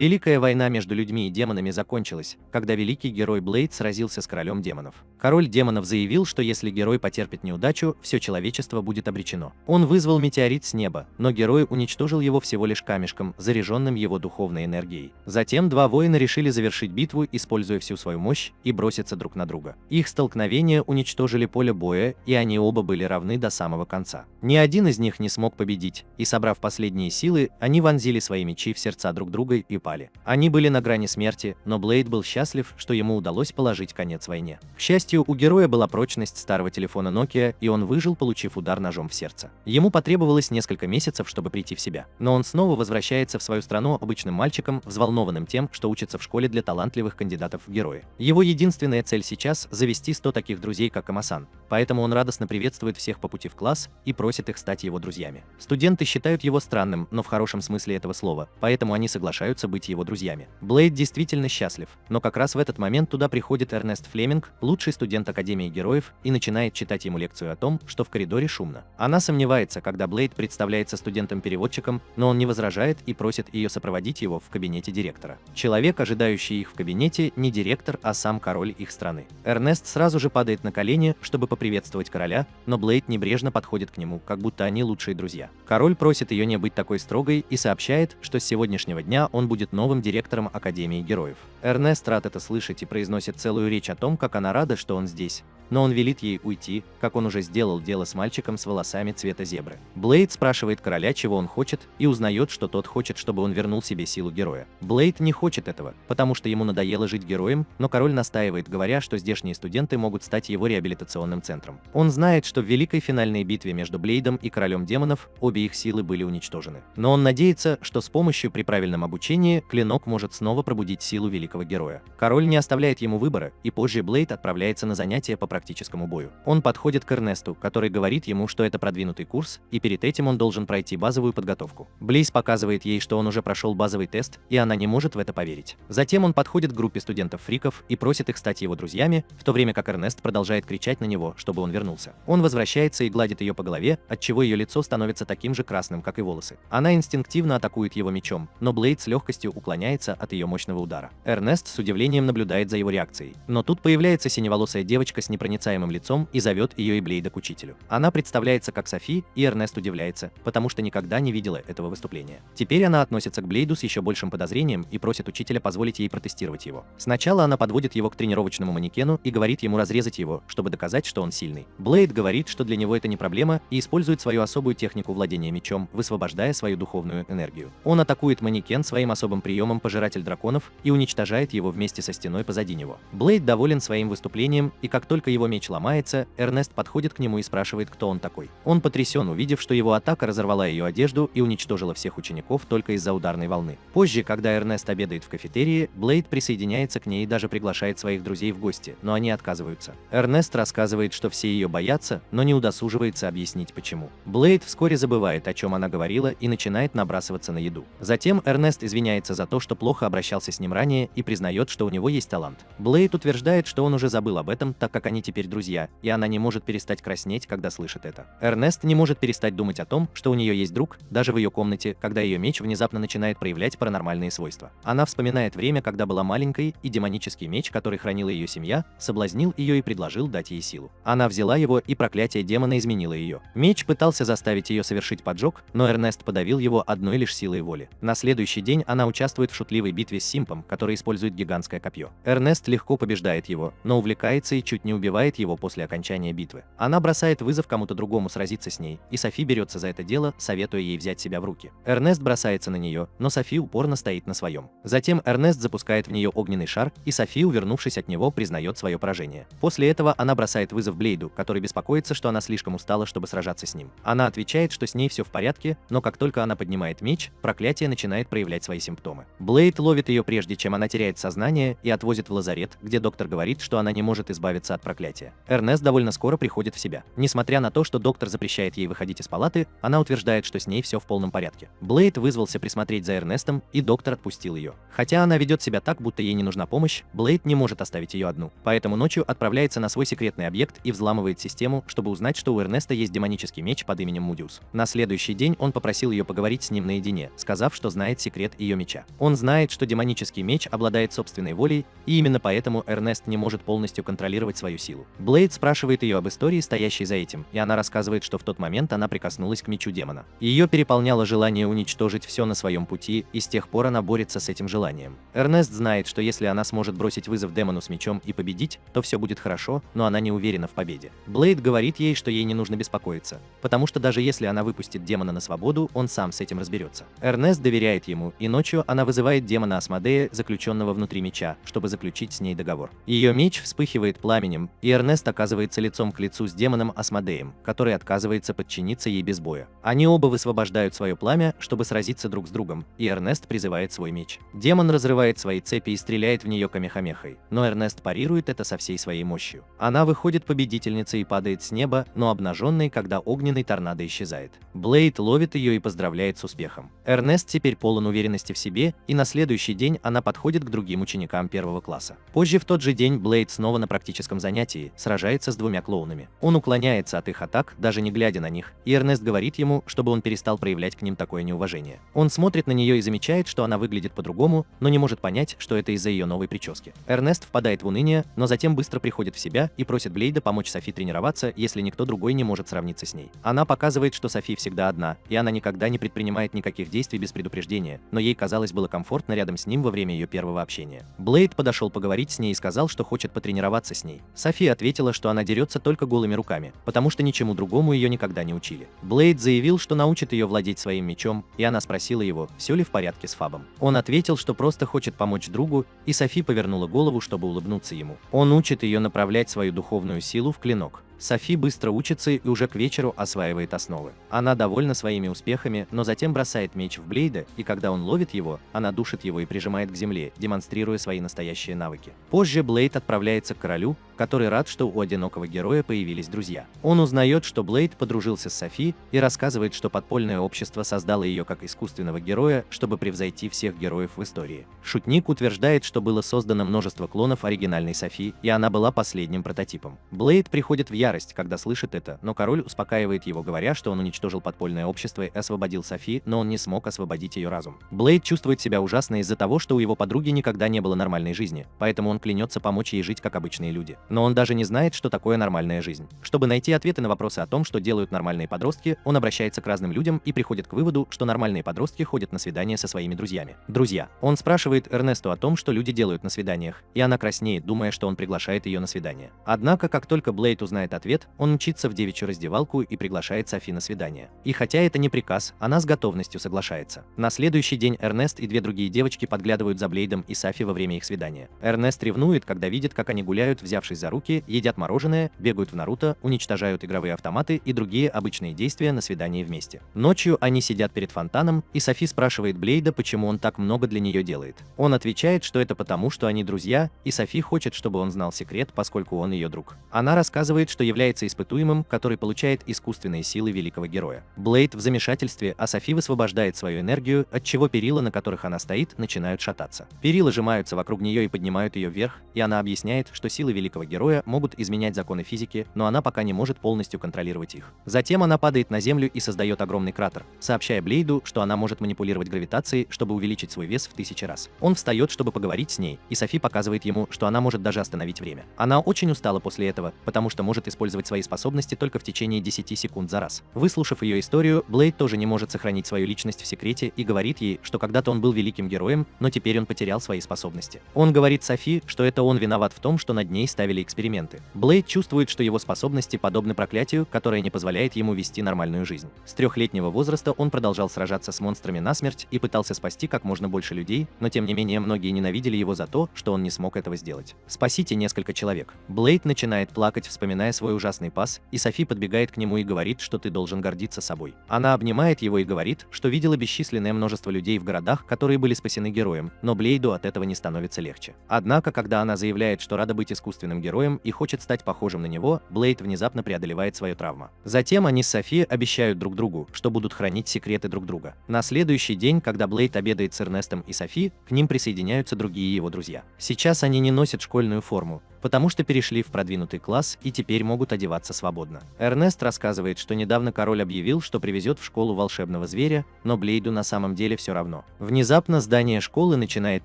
Великая война между людьми и демонами закончилась, когда великий герой Блейд сразился с королем демонов. Король демонов заявил, что если герой потерпит неудачу, все человечество будет обречено. Он вызвал метеорит с неба, но герой уничтожил его всего лишь камешком, заряженным его духовной энергией. Затем два воина решили завершить битву, используя всю свою мощь, и броситься друг на друга. Их столкновения уничтожили поле боя, и они оба были равны до самого конца. Ни один из них не смог победить, и собрав последние силы, они вонзили свои мечи в сердца друг друга и пали. Они были на грани смерти, но Блейд был счастлив, что ему удалось положить конец войне. К счастью, у героя была прочность старого телефона Nokia, и он выжил, получив удар ножом в сердце. Ему потребовалось несколько месяцев, чтобы прийти в себя. Но он снова возвращается в свою страну обычным мальчиком, взволнованным тем, что учится в школе для талантливых кандидатов в герои. Его единственная цель сейчас – завести 100 таких друзей, как Амасан. Поэтому он радостно приветствует всех по пути в класс и просит их стать его друзьями. Студенты считают его странным, но в хорошем смысле этого слова, поэтому они соглашаются быть его друзьями. Блейд действительно счастлив, но как раз в этот момент туда приходит Эрнест Флеминг, лучший студент Академии героев, и начинает читать ему лекцию о том, что в коридоре шумно. Она сомневается, когда Блейд представляется студентом-переводчиком, но он не возражает и просит ее сопроводить его в кабинете директора. Человек, ожидающий их в кабинете, не директор, а сам король их страны. Эрнест сразу же падает на колени, чтобы поприветствовать короля, но Блейд небрежно подходит к нему, как будто они лучшие друзья. Король просит ее не быть такой строгой и сообщает, что с сегодняшнего дня он будет новым директором Академии героев. Эрнест рад это слышать и произносит целую речь о том, как она рада, что он здесь. Но он велит ей уйти, как он уже сделал дело с мальчиком с волосами цвета зебры. Блейд спрашивает короля, чего он хочет, и узнает, что тот хочет, чтобы он вернул себе силу героя. Блейд не хочет этого, потому что ему надоело жить героем, но король настаивает, говоря, что здешние студенты могут стать его реабилитационным центром. Он знает, что в великой финальной битве между Блейдом и королем демонов обе их силы были уничтожены. Но он надеется, что с помощью при правильном обучении клинок может снова пробудить силу великого героя. Король не оставляет ему выбора, и позже Блейд отправляется на занятия по практическому бою. Он подходит к Эрнесту, который говорит ему, что это продвинутый курс, и перед этим он должен пройти базовую подготовку. Блейз показывает ей, что он уже прошел базовый тест, и она не может в это поверить. Затем он подходит к группе студентов-фриков и просит их стать его друзьями, в то время как Эрнест продолжает кричать на него, чтобы он вернулся. Он возвращается и гладит ее по голове, отчего ее лицо становится таким же красным, как и волосы. Она инстинктивно атакует его мечом, но Блейд с легкостью уклоняется от ее мощного удара. Эрнест с удивлением наблюдает за его реакцией. Но тут появляется синеволосая девочка с непроницаемым лицом и зовет ее и Блейда к учителю. Она представляется как Софи, и Эрнест удивляется, потому что никогда не видела этого выступления. Теперь она относится к Блейду с еще большим подозрением и просит учителя позволить ей протестировать его. Сначала она подводит его к тренировочному манекену и говорит ему разрезать его, чтобы доказать, что он сильный. Блейд говорит, что для него это не проблема, и использует свою особую технику владения мечом, высвобождая свою духовную энергию. Он атакует манекен своим особым приемом Пожиратель драконов и уничтожает его вместе со стеной позади него. Блейд доволен своим выступлением, и как только его меч ломается, Эрнест подходит к нему и спрашивает, кто он такой. Он потрясен, увидев, что его атака разорвала ее одежду и уничтожила всех учеников только из-за ударной волны. Позже, когда Эрнест обедает в кафетерии, Блейд присоединяется к ней и даже приглашает своих друзей в гости, но они отказываются. Эрнест рассказывает, что все ее боятся, но не удосуживается объяснить почему. Блейд вскоре забывает, о чем она говорила, и начинает набрасываться на еду. Затем Эрнест извиняется за то, что плохо обращался с ним ранее, и признает, что у него есть талант. Блейд утверждает, что он уже забыл об этом, так как они теперь друзья, и она не может перестать краснеть, когда слышит это. Эрнест не может перестать думать о том, что у нее есть друг, даже в ее комнате, когда ее меч внезапно начинает проявлять паранормальные свойства. Она вспоминает время, когда была маленькой, и демонический меч, который хранила ее семья, соблазнил ее и предложил дать ей силу. Она взяла его, и проклятие демона изменило ее. Меч пытался заставить ее совершить поджог, но Эрнест подавил его одной лишь силой воли. На следующий день она участвует в шутливой битве с Симпом, который использует гигантское копье. Эрнест легко побеждает его, но увлекается и чуть не убивает его после окончания битвы. Она бросает вызов кому-то другому сразиться с ней, и Софи берется за это дело, советуя ей взять себя в руки. Эрнест бросается на нее, но Софи упорно стоит на своем. Затем Эрнест запускает в нее огненный шар, и Софи, увернувшись от него, признает свое поражение. После этого она бросает вызов Блейду, который беспокоится, что она слишком устала, чтобы сражаться с ним. Она отвечает, что с ней все в порядке, но как только она поднимает меч, проклятие начинает проявлять свои симптомы. Блейд ловит ее прежде, чем она теряет сознание, и отвозит в лазарет, где доктор говорит, что она не может избавиться от проклятия. Эрнест довольно скоро приходит в себя. Несмотря на то, что доктор запрещает ей выходить из палаты, она утверждает, что с ней все в полном порядке. Блейд вызвался присмотреть за Эрнестом, и доктор отпустил ее. Хотя она ведет себя так, будто ей не нужна помощь, Блейд не может оставить ее одну. Поэтому ночью отправляется на свой секретный объект и взламывает систему, чтобы узнать, что у Эрнеста есть демонический меч под именем Мудиус. На следующий день он попросил ее поговорить с ним наедине, сказав, что знает секрет ее меча. Он знает, что демонический меч обладает собственной волей, и именно поэтому Эрнест не может полностью контролировать свою силу. Блейд спрашивает ее об истории, стоящей за этим, и она рассказывает, что в тот момент она прикоснулась к мечу демона. Ее переполняло желание уничтожить все на своем пути, и с тех пор она борется с этим желанием. Эрнест знает, что если она сможет бросить вызов демону с мечом и победить, то все будет хорошо, но она не уверена в победе. Блейд говорит ей, что ей не нужно беспокоиться, потому что даже если она выпустит демона на свободу, он сам с этим разберется. Эрнест доверяет ему, и ночью она вызывает демона Асмодея, заключенного внутри меча, чтобы заключить с ней договор. Ее меч вспыхивает пламенем, и Эрнест оказывается лицом к лицу с демоном Асмодеем, который отказывается подчиниться ей без боя. Они оба высвобождают свое пламя, чтобы сразиться друг с другом, и Эрнест призывает свой меч. Демон разрывает свои цепи и стреляет в нее камехамехой, но Эрнест парирует это со всей своей мощью. Она выходит победительницей и падает с неба, но обнаженной, когда огненный торнадо исчезает. Блейд ловит ее и поздравляет с успехом. Эрнест теперь полон уверенности в себе, и на следующий день она подходит к другим ученикам первого класса. Позже в тот же день Блейд снова на практическом занятии сражается с двумя клоунами. Он уклоняется от их атак, даже не глядя на них, и Эрнест говорит ему, чтобы он перестал проявлять к ним такое неуважение. Он смотрит на нее и замечает, что она выглядит по-другому, но не может понять, что это из-за ее новой прически. Эрнест впадает в уныние, но затем быстро приходит в себя и просит Блейда помочь Софи тренироваться, если никто другой не может сравниться с ней. Она показывает, что Софи всегда одна, и она никогда не предпринимает никаких действий без предупреждения, но ей, казалось, было комфортно рядом с ним во время ее первого общения. Блейд подошел поговорить с ней и сказал, что хочет потренироваться с ней. Софи ответила, что она дерется только голыми руками, потому что ничему другому ее никогда не учили. Блейд заявил, что научит ее владеть своим мечом, и она спросила его, все ли в порядке с Фабом. Он ответил, что просто хочет помочь другу, и Софи повернула голову, чтобы улыбнуться ему. Он учит ее направлять свою духовную силу в клинок. Софи быстро учится и уже к вечеру осваивает основы. Она довольна своими успехами, но затем бросает меч в Блейда, и когда он ловит его, она душит его и прижимает к земле, демонстрируя свои настоящие навыки. Позже Блейд отправляется к королю, который рад, что у одинокого героя появились друзья. Он узнает, что Блейд подружился с Софи и рассказывает, что подпольное общество создало ее как искусственного героя, чтобы превзойти всех героев в истории. Шутник утверждает, что было создано множество клонов оригинальной Софи, и она была последним прототипом. Блейд приходит в ярость, когда слышит это, но король успокаивает его, говоря, что он уничтожил подпольное общество и освободил Софи, но он не смог освободить ее разум. Блейд чувствует себя ужасно из-за того, что у его подруги никогда не было нормальной жизни, поэтому он клянется помочь ей жить как обычные люди. Но он даже не знает, что такое нормальная жизнь. Чтобы найти ответы на вопросы о том, что делают нормальные подростки, он обращается к разным людям и приходит к выводу, что нормальные подростки ходят на свидания со своими друзьями. Друзья. Он спрашивает Эрнесту о том, что люди делают на свиданиях, и она краснеет, думая, что он приглашает ее на свидание. Однако, как только Блейд узнает ответ, он мчится в девичью раздевалку и приглашает Софи на свидание. И хотя это не приказ, она с готовностью соглашается. На следующий день Эрнест и две другие девочки подглядывают за Блейдом и Софи во время их свидания. Эрнест ревнует, когда видит, как они гуляют, взявшись за руки, едят мороженое, бегают в Наруто, уничтожают игровые автоматы и другие обычные действия на свидании вместе. Ночью они сидят перед фонтаном, и Софи спрашивает Блейда, почему он так много для нее делает. Он отвечает, что это потому, что они друзья, и Софи хочет, чтобы он знал секрет, поскольку он ее друг. Она рассказывает, что является испытуемым, который получает искусственные силы великого героя. Блейд в замешательстве, а Софи высвобождает свою энергию, отчего перила, на которых она стоит, начинают шататься. Перила сжимаются вокруг нее и поднимают ее вверх, и она объясняет, что силы великого героя могут изменять законы физики, но она пока не может полностью контролировать их. Затем она падает на землю и создает огромный кратер, сообщая Блейду, что она может манипулировать гравитацией, чтобы увеличить свой вес в 1000 раз. Он встает, чтобы поговорить с ней, и Софи показывает ему, что она может даже остановить время. Она очень устала после этого, потому что может использовать свои способности только в течение 10 секунд за раз. Выслушав ее историю, Блейд тоже не может сохранить свою личность в секрете и говорит ей, что когда-то он был великим героем, но теперь он потерял свои способности. Он говорит Софи, что это он виноват в том, что над ней ставили эксперименты. Блейд чувствует, что его способности подобны проклятию, которое не позволяет ему вести нормальную жизнь. С 3-летнего возраста он продолжал сражаться с монстрами насмерть и пытался спасти как можно больше людей, но тем не менее многие ненавидели его за то, что он не смог этого сделать. Спасите несколько человек. Блейд начинает плакать, вспоминая свой ужасный пас, и Софи подбегает к нему и говорит, что ты должен гордиться собой. Она обнимает его и говорит, что видела бесчисленное множество людей в городах, которые были спасены героем, но Блейду от этого не становится легче. Однако, когда она заявляет, что рада быть искусственным героем и хочет стать похожим на него, Блейд внезапно преодолевает свою травму. Затем они с Софи обещают друг другу, что будут хранить секреты друг друга. На следующий день, когда Блейд обедает с Эрнестом и Софи, к ним присоединяются другие его друзья. Сейчас они не носят школьную форму, потому что перешли в продвинутый класс и теперь могут одеваться свободно. Эрнест рассказывает, что недавно король объявил, что привезет в школу волшебного зверя, но Блейду на самом деле все равно. Внезапно здание школы начинает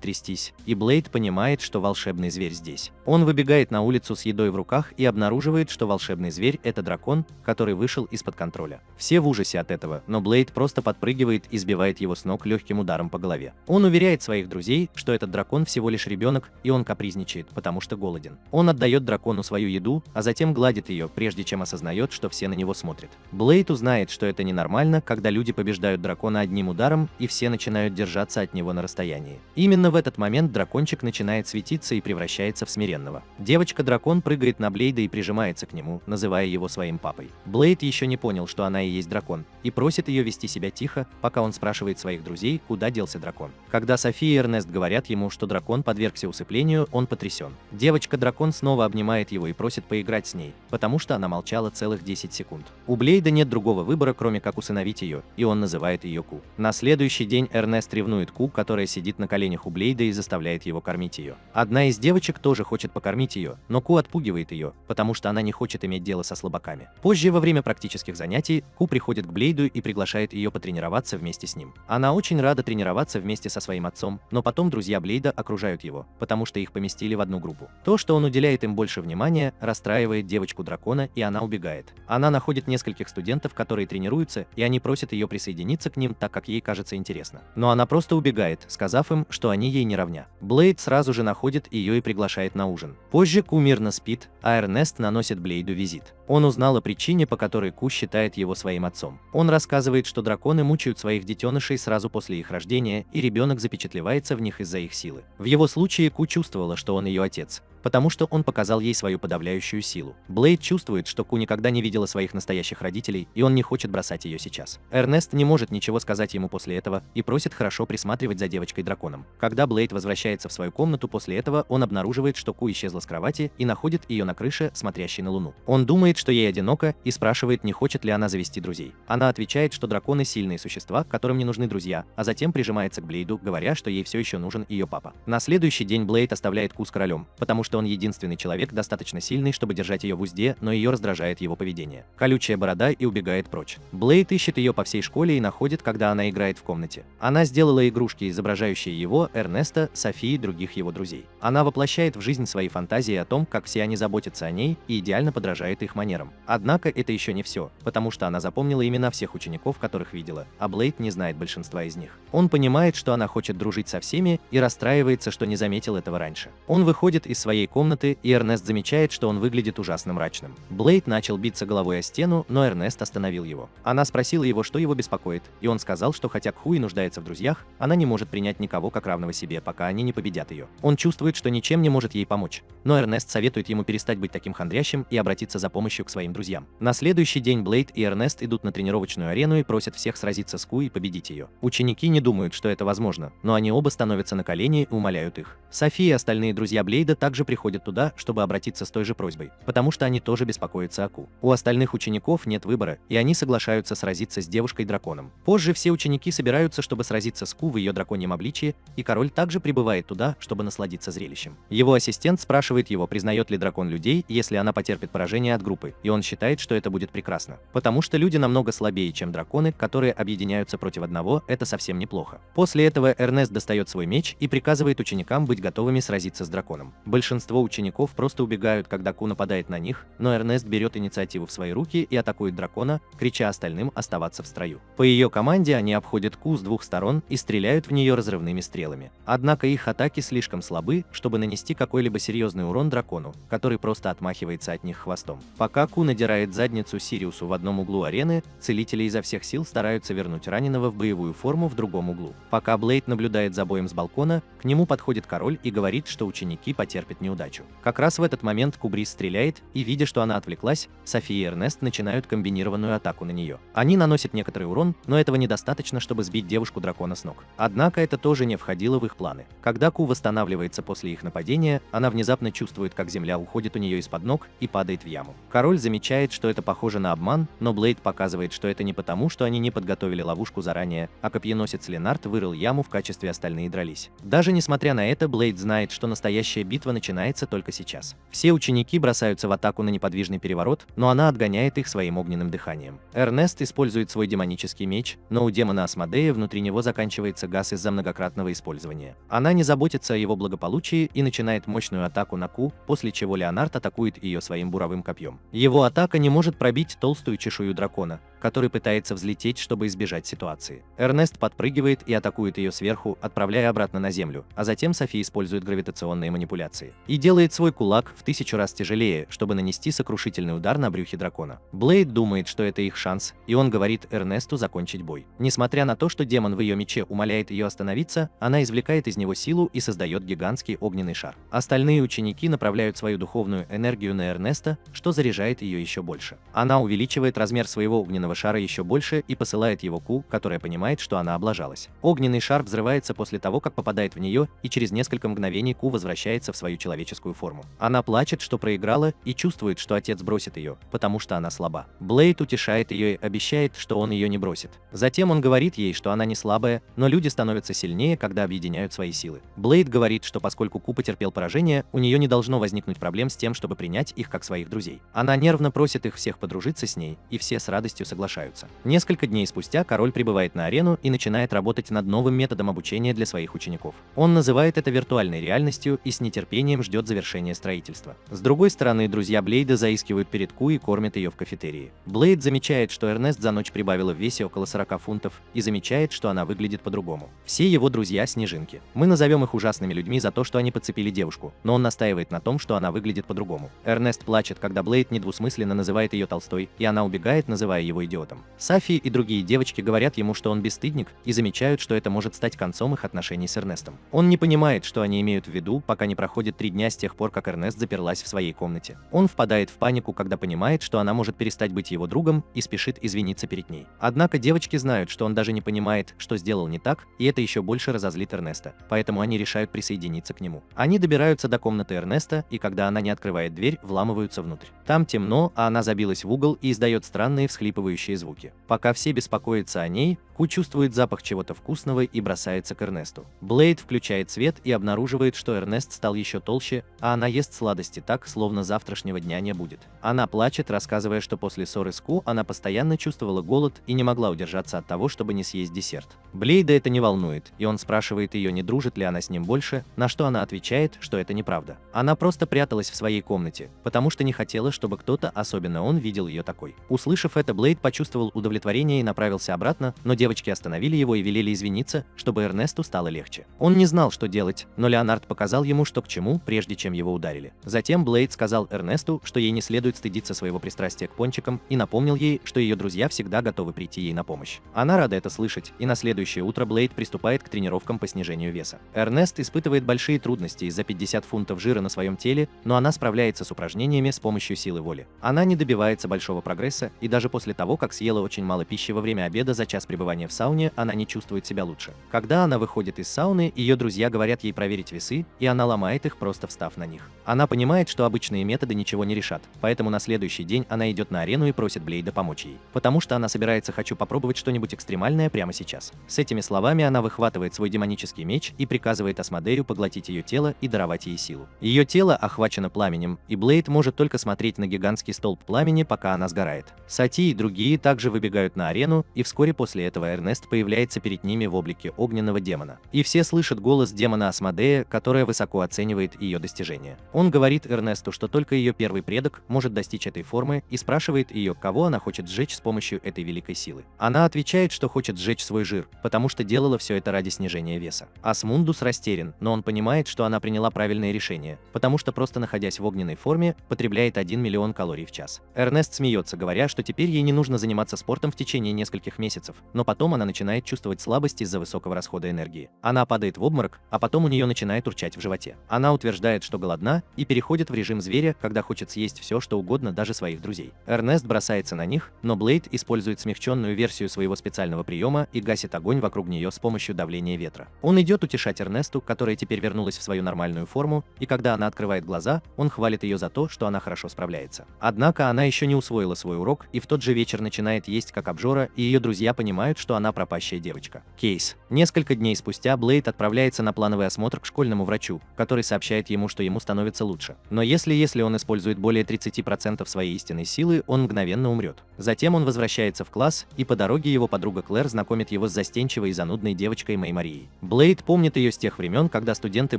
трястись, и Блейд понимает, что волшебный зверь здесь. Он выбегает на улицу с едой в руках и обнаруживает, что волшебный зверь – это дракон, который вышел из-под контроля. Все в ужасе от этого, но Блейд просто подпрыгивает и сбивает его с ног легким ударом по голове. Он уверяет своих друзей, что этот дракон всего лишь ребенок, и он капризничает, потому что голоден. Он отдает дракону свою еду, а затем гладит ее, прежде чем осознает, что все на него смотрят. Блейд узнает, что это ненормально, когда люди побеждают дракона одним ударом, и все начинают держаться от него на расстоянии. Именно в этот момент дракончик начинает светиться и превращается в смиренного. Девочка-дракон прыгает на Блейда и прижимается к нему, называя его своим папой. Блейд еще не понял, что она и есть дракон, и просит ее вести себя тихо, пока он спрашивает своих друзей, куда делся дракон. Когда София и Эрнест говорят ему, что дракон подвергся усыплению, он потрясен. Девочка-дракон снова обнимает его и просит поиграть с ней, потому что она молчала целых 10 секунд. У Блейда нет другого выбора, кроме как усыновить ее, и он называет ее Ку. На следующий день Эрнест ревнует Ку, которая сидит на коленях у Блейда и заставляет его кормить ее. Одна из девочек тоже хочет покормить ее, но Ку отпугивает ее, потому что она не хочет иметь дело со слабаками. Позже, во время практических занятий, Ку приходит к Блейду и приглашает ее потренироваться вместе с ним. Она очень рада тренироваться вместе со своим отцом, но потом друзья Блейда окружают его, потому что их поместили в одну группу. То, что он уделяет им больше внимания, расстраивает девочку-дракона, и она убегает. Она находит нескольких студентов, которые тренируются, и они просят ее присоединиться к ним, так как ей кажется интересно. Но она просто убегает, сказав им, что они ей не равня. Блейд сразу же находит ее и приглашает на ужин. Позже Ку мирно спит, а Эрнест наносит Блейду визит. Он узнал о причине, по которой Ку считает его своим отцом. Он рассказывает, что драконы мучают своих детенышей сразу после их рождения, и ребенок запечатлевается в них из-за их силы. В его случае Ку чувствовала, что он ее отец, потому что он показал ей свою подавляющую силу. Блейд чувствует, что Ку никогда не видела своих настоящих родителей, и он не хочет бросать ее сейчас. Эрнест не может ничего сказать ему после этого и просит хорошо присматривать за девочкой-драконом. Когда Блейд возвращается в свою комнату после этого, он обнаруживает, что Ку исчезла с кровати и находит ее на крыше, смотрящей на луну. Он думает, что ей одиноко, и спрашивает, не хочет ли она завести друзей. Она отвечает, что драконы сильные существа, которым не нужны друзья, а затем прижимается к Блейду, говоря, что ей все еще нужен ее папа. На следующий день Блейд оставляет Ку с королем, потому что он единственный человек, достаточно сильный, чтобы держать ее в узде, но ее раздражает его поведение. Колючая борода, и убегает прочь. Блейд ищет ее по всей школе и находит, когда она играет в комнате. Она сделала игрушки, изображающие его, Эрнеста, Софии и других его друзей. Она воплощает в жизнь свои фантазии о том, как все они заботятся о ней, и идеально подражает их манерам. Однако это еще не все, потому что она запомнила имена всех учеников, которых видела, а Блейд не знает большинства из них. Он понимает, что она хочет дружить со всеми, и расстраивается, что не заметил этого раньше. Он выходит из своей комнаты, и Эрнест замечает, что он выглядит ужасно мрачным. Блейд начал биться головой о стену, но Эрнест остановил его. Она спросила его, что его беспокоит, и он сказал, что хотя Ку и нуждается в друзьях, она не может принять никого как равного себе, пока они не победят ее. Он чувствует, что ничем не может ей помочь, но Эрнест советует ему перестать быть таким хандрящим и обратиться за помощью к своим друзьям. На следующий день Блейд и Эрнест идут на тренировочную арену и просят всех сразиться с Ку и победить ее. Ученики не думают, что это возможно, но они оба становятся на колени и умоляют их. София и остальные друзья Блейда также приходят туда, чтобы обратиться с той же просьбой, потому что они тоже беспокоятся о Ку. У остальных учеников нет выбора, и они соглашаются сразиться с девушкой-драконом. Позже все ученики собираются, чтобы сразиться с Ку в ее драконьем обличии, и король также прибывает туда, чтобы насладиться зрелищем. Его ассистент спрашивает его, признает ли дракон людей, если она потерпит поражение от группы, и он считает, что это будет прекрасно. Потому что люди намного слабее, чем драконы, которые объединяются против одного, это совсем неплохо. После этого Эрнест достает свой меч и приказывает ученикам быть готовыми сразиться с драконом. Большинство учеников просто убегают, когда Ку нападает на них, но Эрнест берет инициативу в свои руки и атакует дракона, крича остальным оставаться в строю. По ее команде они обходят Ку с двух сторон и стреляют в нее разрывными стрелами. Однако их атаки слишком слабы, чтобы нанести какой-либо серьезный урон дракону, который просто отмахивается от них хвостом. Пока Ку надирает задницу Сириусу в одном углу арены, целители изо всех сил стараются вернуть раненого в боевую форму в другом углу. Пока Блейд наблюдает за боем с балкона, к нему подходит король и говорит, что ученики потерпят неудачу. Как раз в этот момент Кубрис стреляет, и видя, что она отвлеклась, София и Эрнест начинают комбинированную атаку на нее. Они наносят некоторый урон, но этого недостаточно, чтобы сбить девушку-дракона с ног. Однако это тоже не входило в их планы. Когда Ку восстанавливается после их нападения, она внезапно чувствует, как земля уходит у нее из-под ног и падает в яму. Король замечает, что это похоже на обман, но Блейд показывает, что это не потому, что они не подготовили ловушку заранее, а копьеносец Ленард вырыл яму в качестве, остальные дрались. Даже несмотря на это, Блейд знает, что настоящая битва начинается начинается только сейчас. Все ученики бросаются в атаку на неподвижный переворот, но она отгоняет их своим огненным дыханием. Эрнест использует свой демонический меч, но у демона Асмодея внутри него заканчивается газ из-за многократного использования. Она не заботится о его благополучии и начинает мощную атаку на Ку, после чего Леонард атакует ее своим буровым копьем. Его атака не может пробить толстую чешую дракона, который пытается взлететь, чтобы избежать ситуации. Эрнест подпрыгивает и атакует ее сверху, отправляя обратно на землю, а затем Софи использует гравитационные манипуляции и делает свой кулак в 1000 раз тяжелее, чтобы нанести сокрушительный удар на брюхе дракона. Блейд думает, что это их шанс, и он говорит Эрнесту закончить бой. Несмотря на то, что демон в ее мече умоляет ее остановиться, она извлекает из него силу и создает гигантский огненный шар. Остальные ученики направляют свою духовную энергию на Эрнеста, что заряжает ее еще больше. Она увеличивает размер своего огненного шара еще больше и посылает его Ку, которая понимает, что она облажалась. Огненный шар взрывается после того, как попадает в нее, и через несколько мгновений Ку возвращается в свою человеческую форму. Она плачет, что проиграла, и чувствует, что отец бросит ее, потому что она слаба. Блейд утешает ее и обещает, что он ее не бросит. Затем он говорит ей, что она не слабая, но люди становятся сильнее, когда объединяют свои силы. Блейд говорит, что поскольку Ку потерпел поражение, у нее не должно возникнуть проблем с тем, чтобы принять их как своих друзей. Она нервно просит их всех подружиться с ней, и все с радостью соглашаются. Несколько дней спустя король прибывает на арену и начинает работать над новым методом обучения для своих учеников. Он называет это виртуальной реальностью и с нетерпением ждет завершения строительства. С другой стороны, друзья Блейда заискивают перед Ку и кормят ее в кафетерии. Блейд замечает, что Эрнест за ночь прибавила в весе около 40 фунтов и замечает, что она выглядит по-другому. Все его друзья снежинки. Мы назовем их ужасными людьми за то, что они подцепили девушку, но он настаивает на том, что она выглядит по-другому. Эрнест плачет, когда Блейд недвусмысленно называет ее толстой, и она убегает, называя его идиотом. Софи и другие девочки говорят ему, что он бесстыдник, и замечают, что это может стать концом их отношений с Эрнестом. Он не понимает, что они имеют в виду, пока не проходит 3 дня с тех пор, как Эрнест заперлась в своей комнате. Он впадает в панику, когда понимает, что она может перестать быть его другом, и спешит извиниться перед ней. Однако девочки знают, что он даже не понимает, что сделал не так, и это еще больше разозлит Эрнеста, поэтому они решают присоединиться к нему. Они добираются до комнаты Эрнеста, и когда она не открывает дверь, вламываются внутрь. Там темно, а она забилась в угол и издает странные всхлипывающие звуки. Пока все беспокоятся о ней, Ку чувствует запах чего-то вкусного и бросается к Эрнесту. Блейд включает свет и обнаруживает, что Эрнест стал еще толще, а она ест сладости так, словно завтрашнего дня не будет. Она плачет, рассказывая, что после ссоры с Ку она постоянно чувствовала голод и не могла удержаться от того, чтобы не съесть десерт. Блейда это не волнует, и он спрашивает ее, не дружит ли она с ним больше, на что она отвечает, что это неправда. Она просто пряталась в своей комнате, потому что не хотела, чтобы кто-то, особенно он, видел ее такой. Услышав это, Блейд почувствовал удовлетворение и направился обратно, но девочки остановили его и велели извиниться, чтобы Эрнесту стало легче. Он не знал, что делать, но Леонард показал ему, что к чему, прежде чем его ударили. Затем Блейд сказал Эрнесту, что ей не следует стыдиться своего пристрастия к пончикам, и напомнил ей, что ее друзья всегда готовы прийти ей на помощь. Она рада это слышать, и на следующее утро Блейд приступает к тренировкам по снижению веса. Эрнест испытывает большие трудности из-за 50 фунтов жира на своем теле, но она справляется с упражнениями с помощью силы воли. Она не добивается большого прогресса, и даже после того, как съела очень мало пищи во время обеда за час пребывания в сауне, она не чувствует себя лучше. Когда она выходит из сауны, ее друзья говорят ей проверить весы, и она ломает их, просто встав на них. Она понимает, что обычные методы ничего не решат, поэтому на следующий день она идет на арену и просит Блейда помочь ей. Потому что она собирается «хочу попробовать что-нибудь экстремальное прямо сейчас». С этими словами она выхватывает свой демонический меч и приказывает Асмодею поглотить ее тело и даровать ей силу. Ее тело охвачено пламенем, и Блейд может только смотреть на гигантский столб пламени, пока она сгорает. Сати и другие также выбегают на арену, и вскоре после этого Эрнест появляется перед ними в облике огненного демона. И все слышат голос демона Асмодея, которая высоко оценивает ее достижения. Он говорит Эрнесту, что только ее первый предок может достичь этой формы, и спрашивает ее, кого она хочет сжечь с помощью этой великой силы. Она отвечает, что хочет сжечь свой жир, потому что делала все это ради снижения веса. Асмундус растерян, но он понимает, что она приняла правильное решение, потому что просто находясь в огненной форме, потребляет 1 миллион калорий в час. Эрнест смеется, говоря, что теперь ей не нужно заниматься спортом в течение нескольких месяцев, но потом она начинает чувствовать слабость из-за высокого расхода энергии. Она падает в обморок, а потом у нее начинает урчать в животе. Она утверждает, что голодна, и переходит в режим зверя, когда хочет съесть все, что угодно, даже своих друзей. Эрнест бросается на них, но Блейд использует смягченную версию своего специального приема и гасит огонь вокруг нее с помощью давления ветра. Он идет утешать Эрнесту, которая теперь вернулась в свою нормальную форму, и когда она открывает глаза, он хвалит ее за то, что она хорошо справляется. Однако она еще не усвоила свой урок, и в тот же вечер вечер начинает есть как обжора, и ее друзья понимают, что она пропащая девочка. Кейс. Несколько дней спустя Блейд отправляется на плановый осмотр к школьному врачу, который сообщает ему, что ему становится лучше. Но если он использует более 30% своей истинной силы, он мгновенно умрет. Затем он возвращается в класс, и по дороге его подруга Клэр знакомит его с застенчивой и занудной девочкой Мэй Марией. Блейд помнит ее с тех времен, когда студенты